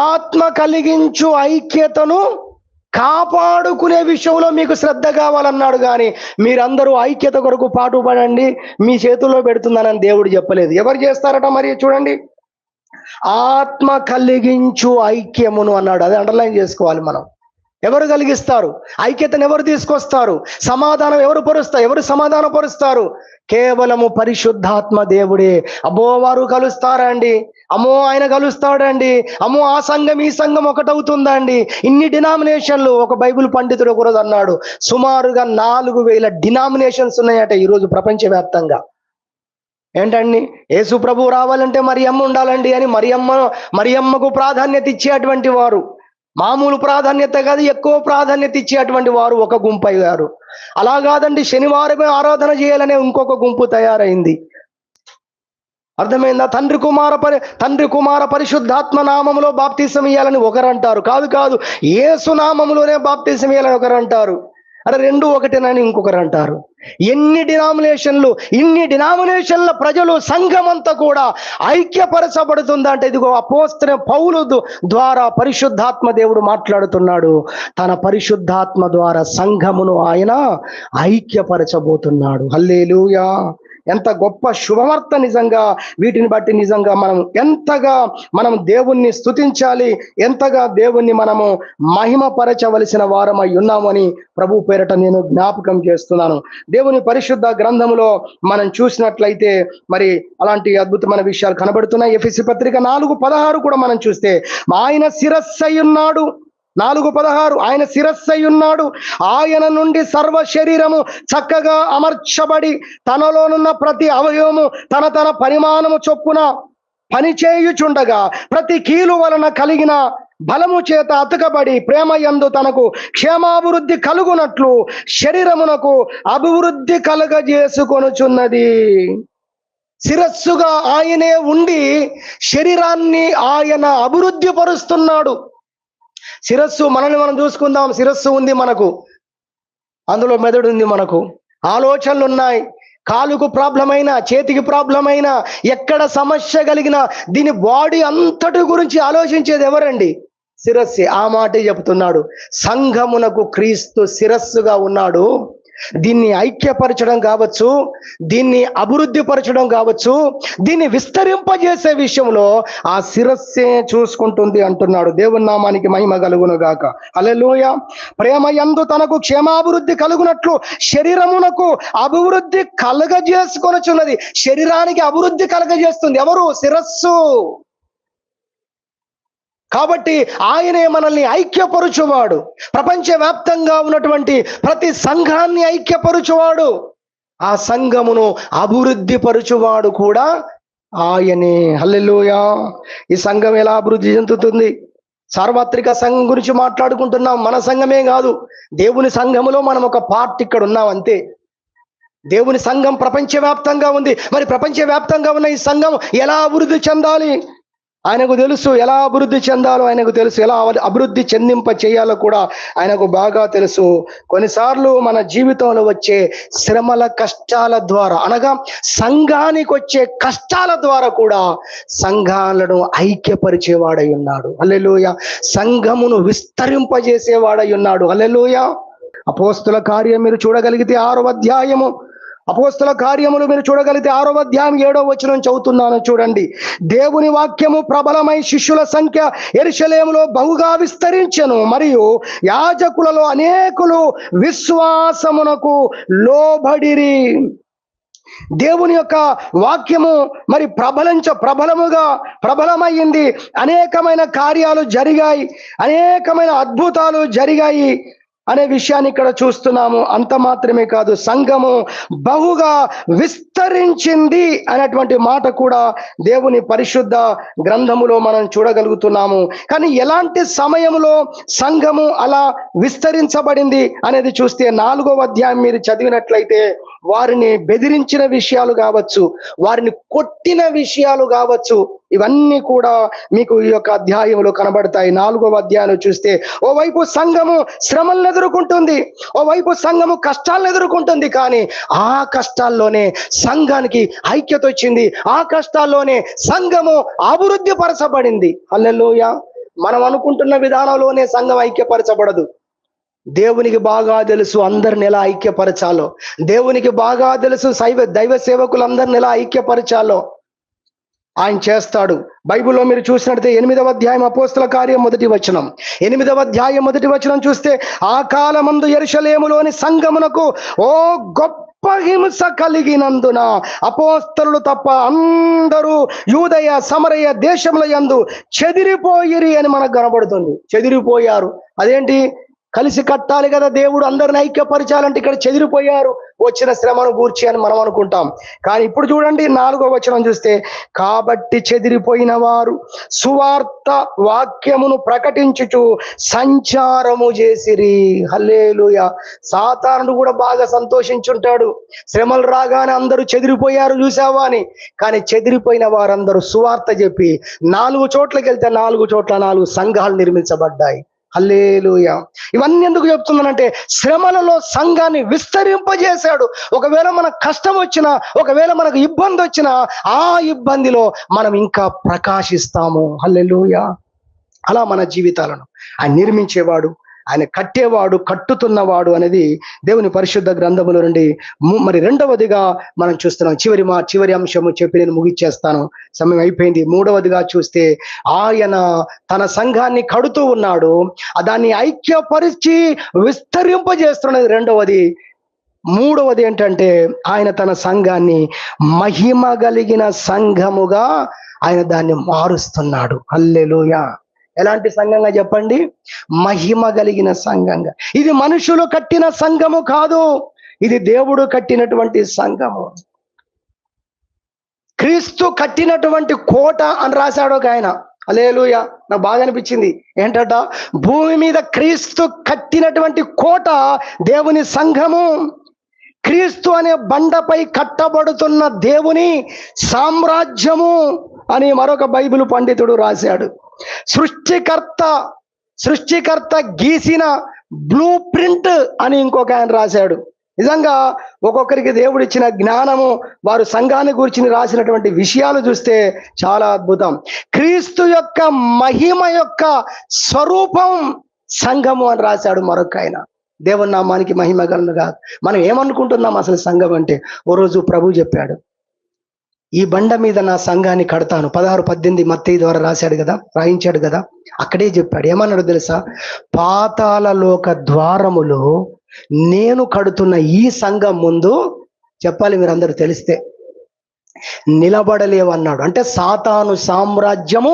ఆత్మ కలిగించు ఐక్యతను కాపాడుకునే విషయంలో మీకు శ్రద్ధ కావాలన్నాడు. కానీ మీరందరూ ఐక్యత కొరకు పాటుపడండి, మీ చేతుల్లో పెడుతున్నానని దేవుడు చెప్పలేదు. ఎవరు చేస్తారట మరి? చూడండి, ఆత్మ కలిగించు ఐక్యమును అన్నాడు. అది అండర్లైన్ చేసుకోవాలి మనం. ఎవరు కలిగిస్తారు? ఐక్యతను ఎవరు తీసుకొస్తారు? సమాధానం ఎవరు సమాధానపరుస్తారు? కేవలము పరిశుద్ధాత్మ దేవుడే. అమ్మో వారు కలుస్తారా అండి? అమ్మో ఆయన కలుస్తాడండి? అమ్మో ఆ సంఘం ఈ సంఘం ఒకటవుతుందండి? ఇన్ని డినామినేషన్లు. ఒక బైబిల్ పండితుడు ఒకరోజు అన్నాడు, సుమారుగా 4000 డినామినేషన్స్ ఉన్నాయట ఈరోజు ప్రపంచవ్యాప్తంగా. ఏంటండి, యేసు ప్రభు రావాలంటే మరియమ్మ ఉండాలండి అని మరియమ్మకు ప్రాధాన్యత ఇచ్చేటువంటి వారు, మామూలు ప్రాధాన్యత కాదు, ఎక్కువ ప్రాధాన్యత ఇచ్చేటువంటి వారు ఒక గుంపు అయ్యారు. అలా కాదండి, శనివారమే ఆరాధన చేయాలనే ఇంకొక గుంపు తయారైంది. అర్థమైందా? తండ్రి కుమార పరిశుద్ధాత్మ నామములో బాప్తిసం ఇయ్యాలని ఒకరు అంటారు. కాదు, యేసు నామములోనే బాప్తిసం ఇయ్యాలని ఒకరు అంటారు. అరే రెండు ఒకటేనని ఇంకొకరు అంటారు. ఇన్ని డినామినేషన్ల ప్రజలు, సంఘమంతా కూడా ఐక్యపరచబడుతుందంటే ఇదిగో అపోస్తలుడైన పౌలు ద్వారా పరిశుద్ధాత్మ దేవుడు మాట్లాడుతున్నాడు. తన పరిశుద్ధాత్మ ద్వారా సంఘమును ఆయన ఐక్యపరచబోతున్నాడు. హల్లెలూయా. ఎంత గొప్ప శుభవార్త! నిజంగా వీటిని బట్టి నిజంగా మనం దేవుణ్ణి స్తుతించాలి, ఎంతగా దేవుణ్ణి మనము మహిమపరచవలసిన వారమై ఉన్నామని ప్రభు పేరట నేను జ్ఞాపకం చేస్తున్నాను. దేవుని పరిశుద్ధ గ్రంథములో మనం చూసినట్లయితే మరి అలాంటి అద్భుతమైన విషయాలు కనబడుతున్నాయి. ఎఫెసీ పత్రిక 4:16 కూడా మనం చూస్తే, ఆయన శిరస్సై ఉన్నాడు. 4:16 ఆయన శిరస్సై ఉన్నాడు. ఆయన నుండి సర్వ శరీరము చక్కగా అమర్చబడి తనలోనున్న ప్రతి అవయవము తన పరిమాణము చొప్పున పనిచేయుచుండగా ప్రతి కీలు వలన కలిగిన బలము చేత అతకబడి ప్రేమయందు తనకు క్షేమాభివృద్ధి కలుగునట్లు శరీరమునకు అభివృద్ధి కలుగజేసుకొనుచున్నది. శిరస్సుగా ఆయనే ఉండి శరీరాన్ని ఆయన అభివృద్ధి పరుస్తున్నాడు. శిరస్సు, మనల్ని మనం చూసుకుందాం. శిరస్సు ఉంది మనకు, అందులో మెదడు ఉంది, మనకు ఆలోచనలు ఉన్నాయి. కాలుకు ప్రాబ్లం అయినా, చేతికి ప్రాబ్లం అయినా, ఎక్కడ సమస్య కలిగినా దీని బాడీ అంతటి గురించి ఆలోచించేది ఎవరండి? శిరస్సే. ఆ మాటే చెప్తున్నాడు. సంఘమునకు క్రీస్తు శిరస్సుగా ఉన్నాడు. దీన్ని ఐక్యపరచడం కావచ్చు, దీన్ని అభివృద్ధి పరచడం కావచ్చు, దీన్ని విస్తరింపజేసే విషయంలో ఆ శిరస్సే చూసుకుంటుంది అంటున్నాడు. దేవుని నామానికి మహిమ కలుగును గాక. హల్లెలూయా. ప్రేమ యందు తనకు క్షేమాభివృద్ధి కలుగునట్లు శరీరమునకు అభివృద్ధి కలగజేసుకొనుచున్నది. శరీరానికి అభివృద్ధి కలగజేస్తుంది ఎవరు? శిరస్సు. కాబట్టి ఆయనే మనల్ని ఐక్యపరుచువాడు. ప్రపంచవ్యాప్తంగా ఉన్నటువంటి ప్రతి సంఘాన్ని ఐక్యపరుచువాడు. ఆ సంఘమును అభివృద్ధి పరుచువాడు కూడా ఆయనే. హల్లెలూయా. ఈ సంఘం ఎలా అభివృద్ధి చెందుతుంది? సార్వత్రిక సంఘం గురించి మాట్లాడుకుంటున్నాం. మన సంఘమే కాదు, దేవుని సంఘములో మనం ఒక పార్ట్ ఇక్కడ ఉన్నాం అంతే. దేవుని సంఘం ప్రపంచవ్యాప్తంగా ఉంది. మరి ప్రపంచవ్యాప్తంగా ఉన్న ఈ సంఘం ఎలా అభివృద్ధి చెందాలి? ఆయనకు తెలుసు. ఎలా అభివృద్ధి చెందాలో ఆయనకు తెలుసు. ఎలా అభివృద్ధి చెందింప చేయాలో కూడా ఆయనకు బాగా తెలుసు. కొన్నిసార్లు మన జీవితంలో వచ్చే శ్రమల, కష్టాల ద్వారా, అనగా సంఘానికి వచ్చే కష్టాల ద్వారా కూడా సంఘాలను ఐక్యపరిచేవాడై ఉన్నాడు. హల్లెలూయా. సంఘమును విస్తరింపజేసేవాడై ఉన్నాడు. హల్లెలూయా. అపోస్తుల కార్యం మీరు చూడగలిగితే 6వ అధ్యాయము, అపోస్తుల కార్యములు మీరు చూడగలిగితే 6వ అధ్యాయం 7వ వచనం చదువుతున్నాను చూడండి. దేవుని వాక్యము ప్రబలమై శిష్యుల సంఖ్య యెరూషలేములో బహుగా విస్తరించెను, మరియు యాజకులలో అనేకులు విశ్వాసమునకు లోబడిరి. దేవుని యొక్క వాక్యము మరి ప్రబలమైంది. అనేకమైన కార్యాలు జరిగాయి, అనేకమైన అద్భుతాలు జరిగాయి అనే విషయాన్ని ఇక్కడ చూస్తున్నాము. అంత మాత్రమే కాదు, సంఘము బహుగా విస్తరించింది అనేటువంటి మాట కూడా దేవుని పరిశుద్ధ గ్రంథములో మనం చూడగలుగుతున్నాము. కానీ ఎలాంటి సమయంలో సంఘము అలా విస్తరించబడింది అనేది చూస్తే 4వ అధ్యాయం మీరు చదివినట్లయితే వారిని బెదిరించిన విషయాలు కావచ్చు, వారిని కొట్టిన విషయాలు కావచ్చు, ఇవన్నీ కూడా మీకు ఈ యొక్క అధ్యాయంలో కనబడతాయి. 4వ అధ్యాయంలో చూస్తే ఓవైపు సంఘము శ్రమలను ఎదుర్కొంటుంది, ఓవైపు సంఘము కష్టాలను ఎదుర్కొంటుంది. కానీ ఆ కష్టాల్లోనే సంఘానికి ఐక్యత వచ్చింది. ఆ కష్టాల్లోనే సంఘము అభివృద్ధి పరచబడింది. హల్లెలూయా. మనం అనుకుంటున్న విధానంలోనే సంఘం ఐక్యపరచబడదు. దేవునికి బాగా తెలుసు అందరిని ఎలా ఐక్యపరచాలో. దేవునికి బాగా తెలుసు దైవ సేవకులందరిని ఎలా ఐక్యపరచాలో. ఆయన చేస్తాడు. బైబిల్లో మీరు చూసినట్లయితే 8వ అధ్యాయం అపోస్తల కార్యం 1వ వచనం, 8వ అధ్యాయం 1వ వచనం చూస్తే, ఆ కాలమందు యెరూషలేములోని సంఘమునకు ఓ గొప్ప హింస కలిగినందున అపోస్తలులు తప్ప అందరూ యూదయ సమరయ దేశముల యందు చెదిరిపోయిరి అని మనకు కనబడుతుంది. చెదిరిపోయారు. అదేంటి? కలిసి కట్టాలి కదా, దేవుడు అందరిని ఐక్యపరచాలంటే ఇక్కడ చెదిరిపోయారు వచ్చిన శ్రమను గూర్చి అని మనం అనుకుంటాం. కానీ ఇప్పుడు చూడండి 4వ వచనం చూస్తే, కాబట్టి చెదిరిపోయిన వారు సువార్త వాక్యమును ప్రకటించుచు సంచారము చేసిరి. హల్లెలూయా. సాతానుడు కూడా బాగా సంతోషించుంటాడు. శ్రమలు రాగానే అందరూ చెదిరిపోయారు చూసావా అని. కానీ చెదిరిపోయిన వారందరూ సువార్త చెప్పి 4 చోట్లకి వెళ్తే 4 చోట్ల 4 సంఘాలు నిర్మించబడ్డాయి. హల్లెలూయా. ఇవన్నీ ఎందుకు చెప్తున్నానంటే, శ్రమలలో సంఘాన్ని విస్తరింపజేశాడు. ఒకవేళ మనకు కష్టం వచ్చినా, ఒకవేళ మనకు ఇబ్బంది వచ్చినా, ఆ ఇబ్బందిలో మనం ఇంకా ప్రకాశిస్తాము. హల్లెలూయా. అలా మన జీవితాలను ఆయన నిర్మించేవాడు, ఆయన కట్టేవాడు, కట్టుతున్నవాడు అనేది దేవుని పరిశుద్ధ గ్రంథముల నుండి. మరి రెండవదిగా మనం చూస్తున్నాం. చివరి అంశము చెప్పి నేను ముగిచ్చేస్తాను, సమయం అయిపోయింది. 3వదిగా చూస్తే, ఆయన తన సంఘాన్ని కడుతూ ఉన్నాడు, దాన్ని ఐక్యపరిచి విస్తరింపజేస్తున్నది రెండవది. 3వది ఏంటంటే, ఆయన తన సంఘాన్ని మహిమ కలిగిన సంఘముగా ఆయన దాన్ని మారుస్తున్నాడు. హల్లెలూయా. ఎలాంటి సంఘంగా చెప్పండి? మహిమ కలిగిన సంఘంగా. ఇది మనుషులు కట్టిన సంఘము కాదు, ఇది దేవుడు కట్టినటువంటి సంఘము. క్రీస్తు కట్టినటువంటి కోట అని రాశాడు ఒక ఆయన. హల్లెలూయా. నాకు బాగా అనిపించింది. ఏంటట? భూమి మీద క్రీస్తు కట్టినటువంటి కోట దేవుని సంఘము. క్రీస్తు అనే బండపై కట్టబడుతున్న దేవుని సామ్రాజ్యము అని మరొక బైబిల్ పండితుడు రాశాడు. సృష్టికర్త సృష్టికర్త గీసిన బ్లూ ప్రింట్ అని ఇంకొక ఆయన రాశాడు. నిజంగా ఒక్కొక్కరికి దేవుడు ఇచ్చిన జ్ఞానము, వారు సంఘాన్ని గురించి రాసినటువంటి విషయాలు చూస్తే చాలా అద్భుతం. క్రీస్తు యొక్క మహిమ యొక్క స్వరూపం సంఘము అని రాశాడు మరొక ఆయన. దేవుని నామానికి మహిమ కలుగునుగా. మనం ఏమనుకుంటున్నాం అసలు సంఘం అంటే? ఓ రోజు ప్రభు చెప్పాడు, ఈ బండ మీద నా సంఘాన్ని కడతాను. 16-18 మత్తయి ద్వారా రాశాడు కదా, రాయించాడు కదా. అక్కడే చెప్పాడు. ఏమన్నాడు తెలుసా? పాతాళలోక ద్వారములో నేను కడుతున్న ఈ సంఘం ముందు, చెప్పాలి మీరందరూ తెలిస్తే, నిలబడలేవన్నాడు. అంటే సాతాను సామ్రాజ్యము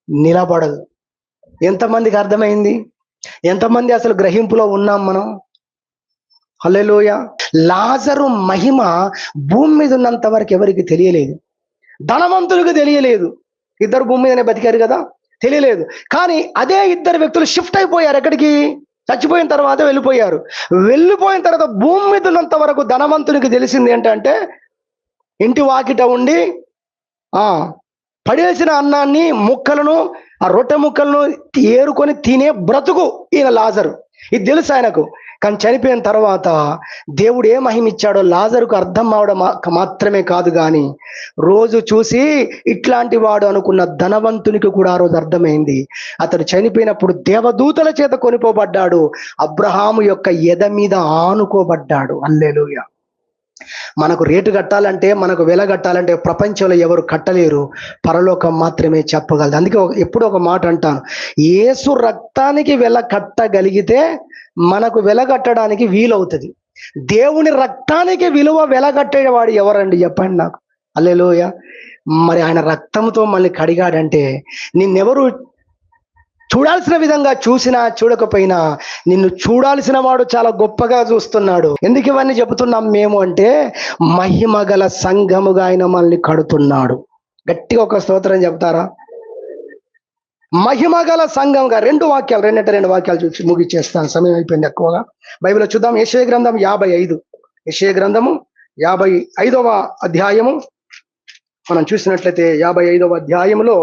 నిలబడదు. ఎంతమందికి అర్థమైంది? ఎంతమంది అసలు గ్రహింపులో ఉన్నాం మనం? హల్లెలూయా. లాజరు మహిమ భూమి మీద ఉన్నంత వరకు ఎవరికి తెలియలేదు. ధనవంతులకు తెలియలేదు. ఇద్దరు భూమి మీదనే బతికారు కదా, తెలియలేదు. కానీ అదే ఇద్దరు వ్యక్తులు షిఫ్ట్ అయిపోయారు. ఎక్కడికి? చచ్చిపోయిన తర్వాత వెళ్ళిపోయారు. వెళ్ళిపోయిన తర్వాత భూమి మీద ఉన్నంత వరకు ధనవంతునికి తెలిసింది ఏంటంటే, ఇంటి వాకిట ఉండి పడేసిన అన్నాన్ని, ముక్కలను, ఆ రొట్టె ముక్కలను ఏరుకొని తినే బ్రతుకు ఈయన లాజరు. ఇది తెలుసు ఆయనకు. కానీ చనిపోయిన తర్వాత దేవుడు ఏ మహిమ ఇచ్చాడో లాజరుకు అర్థం అవడం మాత్రమే కాదు, కానీ రోజు చూసి ఇట్లాంటి వాడు అనుకున్న ధనవంతునికి కూడా ఆ రోజు అర్థమైంది. అతడు చనిపోయినప్పుడు దేవదూతల చేత కొనిపోబడ్డాడు. అబ్రహాము యొక్క ఎద మీద ఆనుకోబడ్డాడు. హల్లెలూయా. మనకు రేటు కట్టాలంటే, మనకు వెల కట్టాలంటే ప్రపంచంలో ఎవరు కట్టలేరు, పరలోకం మాత్రమే చెప్పగలదు. అందుకే ఎప్పుడు ఒక మాట అంటాను, యేసు రక్తానికి వెల కట్టగలిగితే మనకు వెల కట్టడానికి వీలవుతుంది. దేవుని రక్తానికి విలువ వెల కట్టేవాడు ఎవరండి చెప్పండి నాకు? హల్లెలూయా. మరి ఆయన రక్తంతో మళ్ళీ కడిగాడంటే నిన్నెవరు చూడాల్సిన విధంగా చూసినా చూడకపోయినా నిన్ను చూడాల్సిన వాడు చాలా గొప్పగా చూస్తున్నాడు. ఎందుకు ఇవన్నీ చెబుతున్నాం మేము అంటే, మహిమ గల సంఘముగా ఆయన మనల్ని కడుతున్నాడు. గట్టిగా ఒక స్తోత్రం చెప్తారా? మహిమ గల సంఘంగా. రెండు వాక్యాలు చూసి ముగిచ్చేస్తాను, సమయం అయిపోయింది ఎక్కువగా. బైబిల్లో చూద్దాం. యెషయా గ్రంథం 55, యెషయా గ్రంథము 55వ అధ్యాయము మనం చూసినట్లయితే 55వ అధ్యాయములో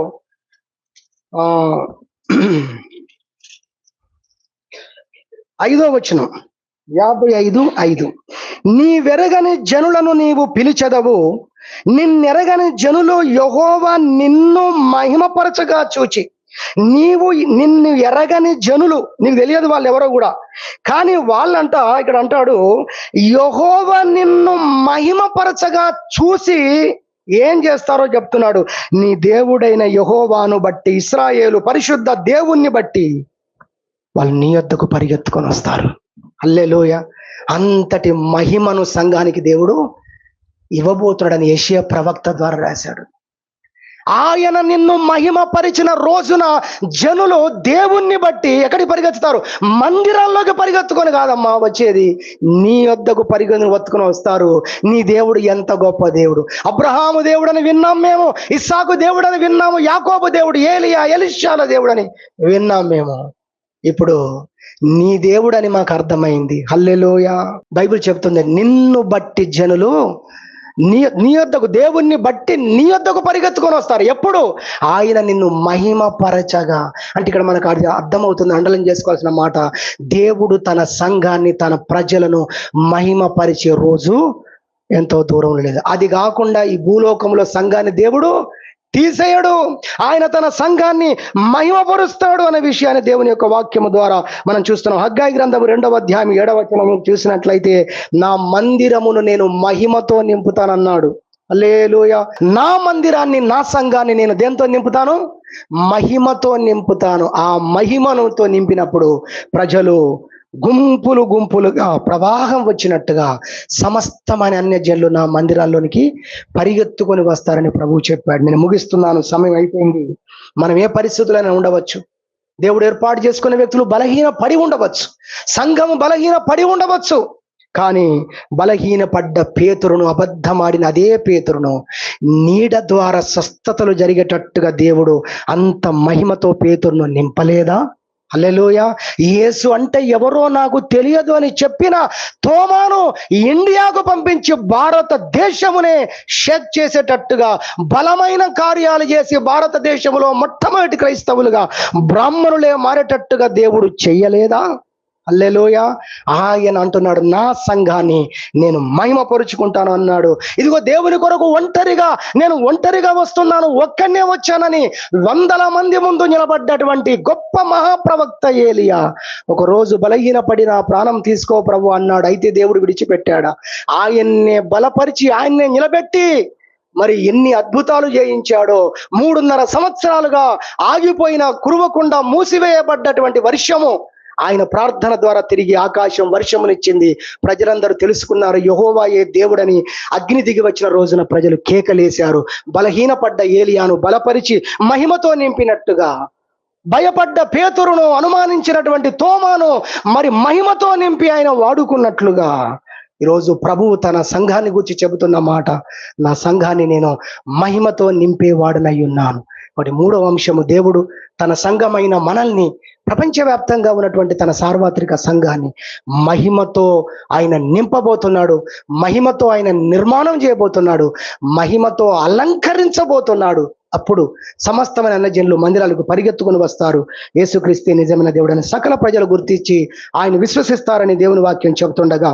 5వ వచనం, 55:5. నీవెరగని జనులను నీవు పిలిచెదవు, నిన్నెరగని జనులు యెహోవా నిన్ను మహిమపరచగా చూచి. నిన్ను ఎరగని జనులు, నీకు తెలియదు వాళ్ళు ఎవరో కూడా, కానీ వాళ్ళంట ఇక్కడ అంటాడు, యెహోవా నిన్ను మహిమపరచగా చూసి ఏం చేస్తారో చెప్తున్నాడు. నీ దేవుడైన యెహోవాను బట్టి, ఇశ్రాయేలు పరిశుద్ధ దేవుణ్ణి బట్టి వాళ్ళు నీ యొద్దకు పరిగెత్తుకొని వస్తారు. హల్లెలూయా. అంతటి మహిమను సంఘానికి దేవుడు ఇవ్వబోతున్నాడని యెషయా ప్రవక్త ద్వారా రాశాడు. ఆయన నిన్ను మహిమపరిచిన రోజున జనులు దేవుణ్ణి బట్టి ఎక్కడికి పరిగెత్తుతారు? మందిరాల్లోకి పరిగెత్తుకొని కాదమ్మా వచ్చేది, నీ యొద్దకు పరిగెత్తుకొని వస్తారు. నీ దేవుడు ఎంత గొప్ప దేవుడు! అబ్రహాము దేవుడని విన్నాం మేము, ఇస్సాకు దేవుడని విన్నాము, యాకోబు దేవుడు, ఏలియా ఎలీషాల దేవుడని విన్నాం మేము. ఇప్పుడు నీ దేవుడని మాకు అర్థమైంది. హల్లెలూయా. బైబిల్ చెప్తుంది, నిన్ను బట్టి జనులు నీ యొద్దకు, దేవుణ్ణి బట్టి నీ యొద్దకు పరిగెత్తుకొని వస్తారు. ఎప్పుడు? ఆయన నిన్ను మహిమపరచగా. అంటే ఇక్కడ మనకు అర్థమవుతుంది, అండలం చేసుకోవాల్సిన మాట, దేవుడు తన సంఘాన్ని, తన ప్రజలను మహిమపరిచే రోజు ఎంతో దూరం లేదు. అది కాకుండా ఈ భూలోకంలో సంఘాన్ని దేవుడు తీసేయడు. ఆయన తన సంఘాన్ని మహిమపరుస్తాడు అనే విషయాన్ని దేవుని యొక్క వాక్యము ద్వారా మనం చూస్తున్నాం. హగ్గయి గ్రంథము 2వ అధ్యాయం 7వ వచనం చూసినట్లయితే, నా మందిరమును నేను మహిమతో నింపుతానన్నాడు. హల్లెలూయా. నా మందిరాన్ని, నా సంఘాన్ని నేను దేంతో నింపుతాను? మహిమతో నింపుతాను. ఆ మహిమనుతో నింపినప్పుడు ప్రజలు గుంపులు గుంపులుగా ప్రవాహం వచ్చినట్టుగా సమస్తమైన అన్యజనులు నా మందిరాల్లోనికి పరిగెత్తుకొని వస్తారని ప్రభువు చెప్పాడు. నేను ముగిస్తున్నాను, సమయం అయిపోయింది. మనం ఏ పరిస్థితులైనా ఉండవచ్చు, దేవుడు ఏర్పాటు చేసుకునే వ్యక్తులు బలహీన పడి ఉండవచ్చు, సంఘము బలహీన పడి ఉండవచ్చు, కానీ బలహీనపడ్డ పేతురును, అబద్ధమాడిన అదే పేతురును నీడ ద్వారా స్వస్థతలు జరిగేటట్టుగా దేవుడు అంత మహిమతో పేతురును నింపలేదా? హల్లెలూయా. యేసు అంటే ఎవరో నాకు తెలియదు అని చెప్పిన తోమాను ఇండియాకు పంపించి భారతదేశమునే షేక్ చేసేటట్టుగా బలమైన కార్యాలు చేసి భారతదేశంలో మొట్టమొదటి క్రైస్తవులుగా బ్రాహ్మణులే మారేటట్టుగా దేవుడు చెయ్యలేదా? హల్లెలూయా. ఆయన అంటున్నాడు, నా సంఘాన్ని నేను మహిమపరుచుకుంటాను అన్నాడు. ఇదిగో దేవుని కొరకు నేను ఒంటరిగా వస్తున్నాను, ఒక్కనే వచ్చానని 100 మంది ముందు నిలబడ్డటువంటి గొప్ప మహాప్రవక్త ఏలియా ఒక రోజు బలహీనపడి నా ప్రాణం తీసుకో ప్రభు అన్నాడు. అయితే దేవుడు విడిచిపెట్టాడా? ఆయన్నే బలపరిచి ఆయన్నే నిలబెట్టి మరి ఎన్ని అద్భుతాలు చేయించాడో. 3.5 సంవత్సరాలుగా ఆగిపోయిన, కురవకుండా మూసివేయబడ్డటువంటి వర్షము ఆయన ప్రార్థన ద్వారా తిరిగి ఆకాశం వర్షమునిచ్చింది. ప్రజలందరూ తెలుసుకున్నారు యెహోవాయే దేవుడని. అగ్ని దిగి వచ్చిన రోజున ప్రజలు కేకలేశారు. బలహీనపడ్డ ఏలియాను బలపరిచి మహిమతో నింపినట్టుగా, భయపడ్డ పేతురును, అనుమానించినటువంటి తోమాను మరి మహిమతో నింపి ఆయన వాడుకున్నట్లుగా ఈరోజు ప్రభువు తన సంఘాన్ని గురించి చెబుతున్న మాట, నా సంఘాన్ని నేను మహిమతో నింపేవాడనై ఉన్నాను. మరి 3వ అంశము, దేవుడు తన సంఘమైన మనల్ని, ప్రపంచవ్యాప్తంగా ఉన్నటువంటి తన సార్వత్రిక సంఘాన్ని మహిమతో ఆయన నింపబోతున్నాడు. మహిమతో ఆయన నిర్మాణం చేయబోతున్నాడు. మహిమతో అలంకరించబోతున్నాడు. అప్పుడు సమస్తమైన అన్యజనులు మందిరాలకు పరిగెత్తుకుని వస్తారు. యేసుక్రీస్తు నిజమైన దేవుడని సకల ప్రజలు గుర్తించి ఆయన విశ్వసిస్తారని దేవుని వాక్యం చెబుతుండగా,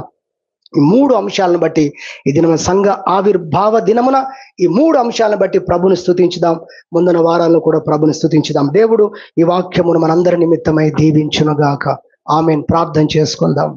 ఈ 3 అంశాలను బట్టి ఈ దినమ సంఘ ఆవిర్భావ దినమున ఈ 3 అంశాలను బట్టి ప్రభుని స్తుతించుదాం. ముందున వారాలను కూడా ప్రభుని స్తుతించుదాం. దేవుడు ఈ వాక్యమును మనందరి నిమిత్తమై దీవించునుగాక. ఆమేన్. ప్రార్థన చేసుకుందాం.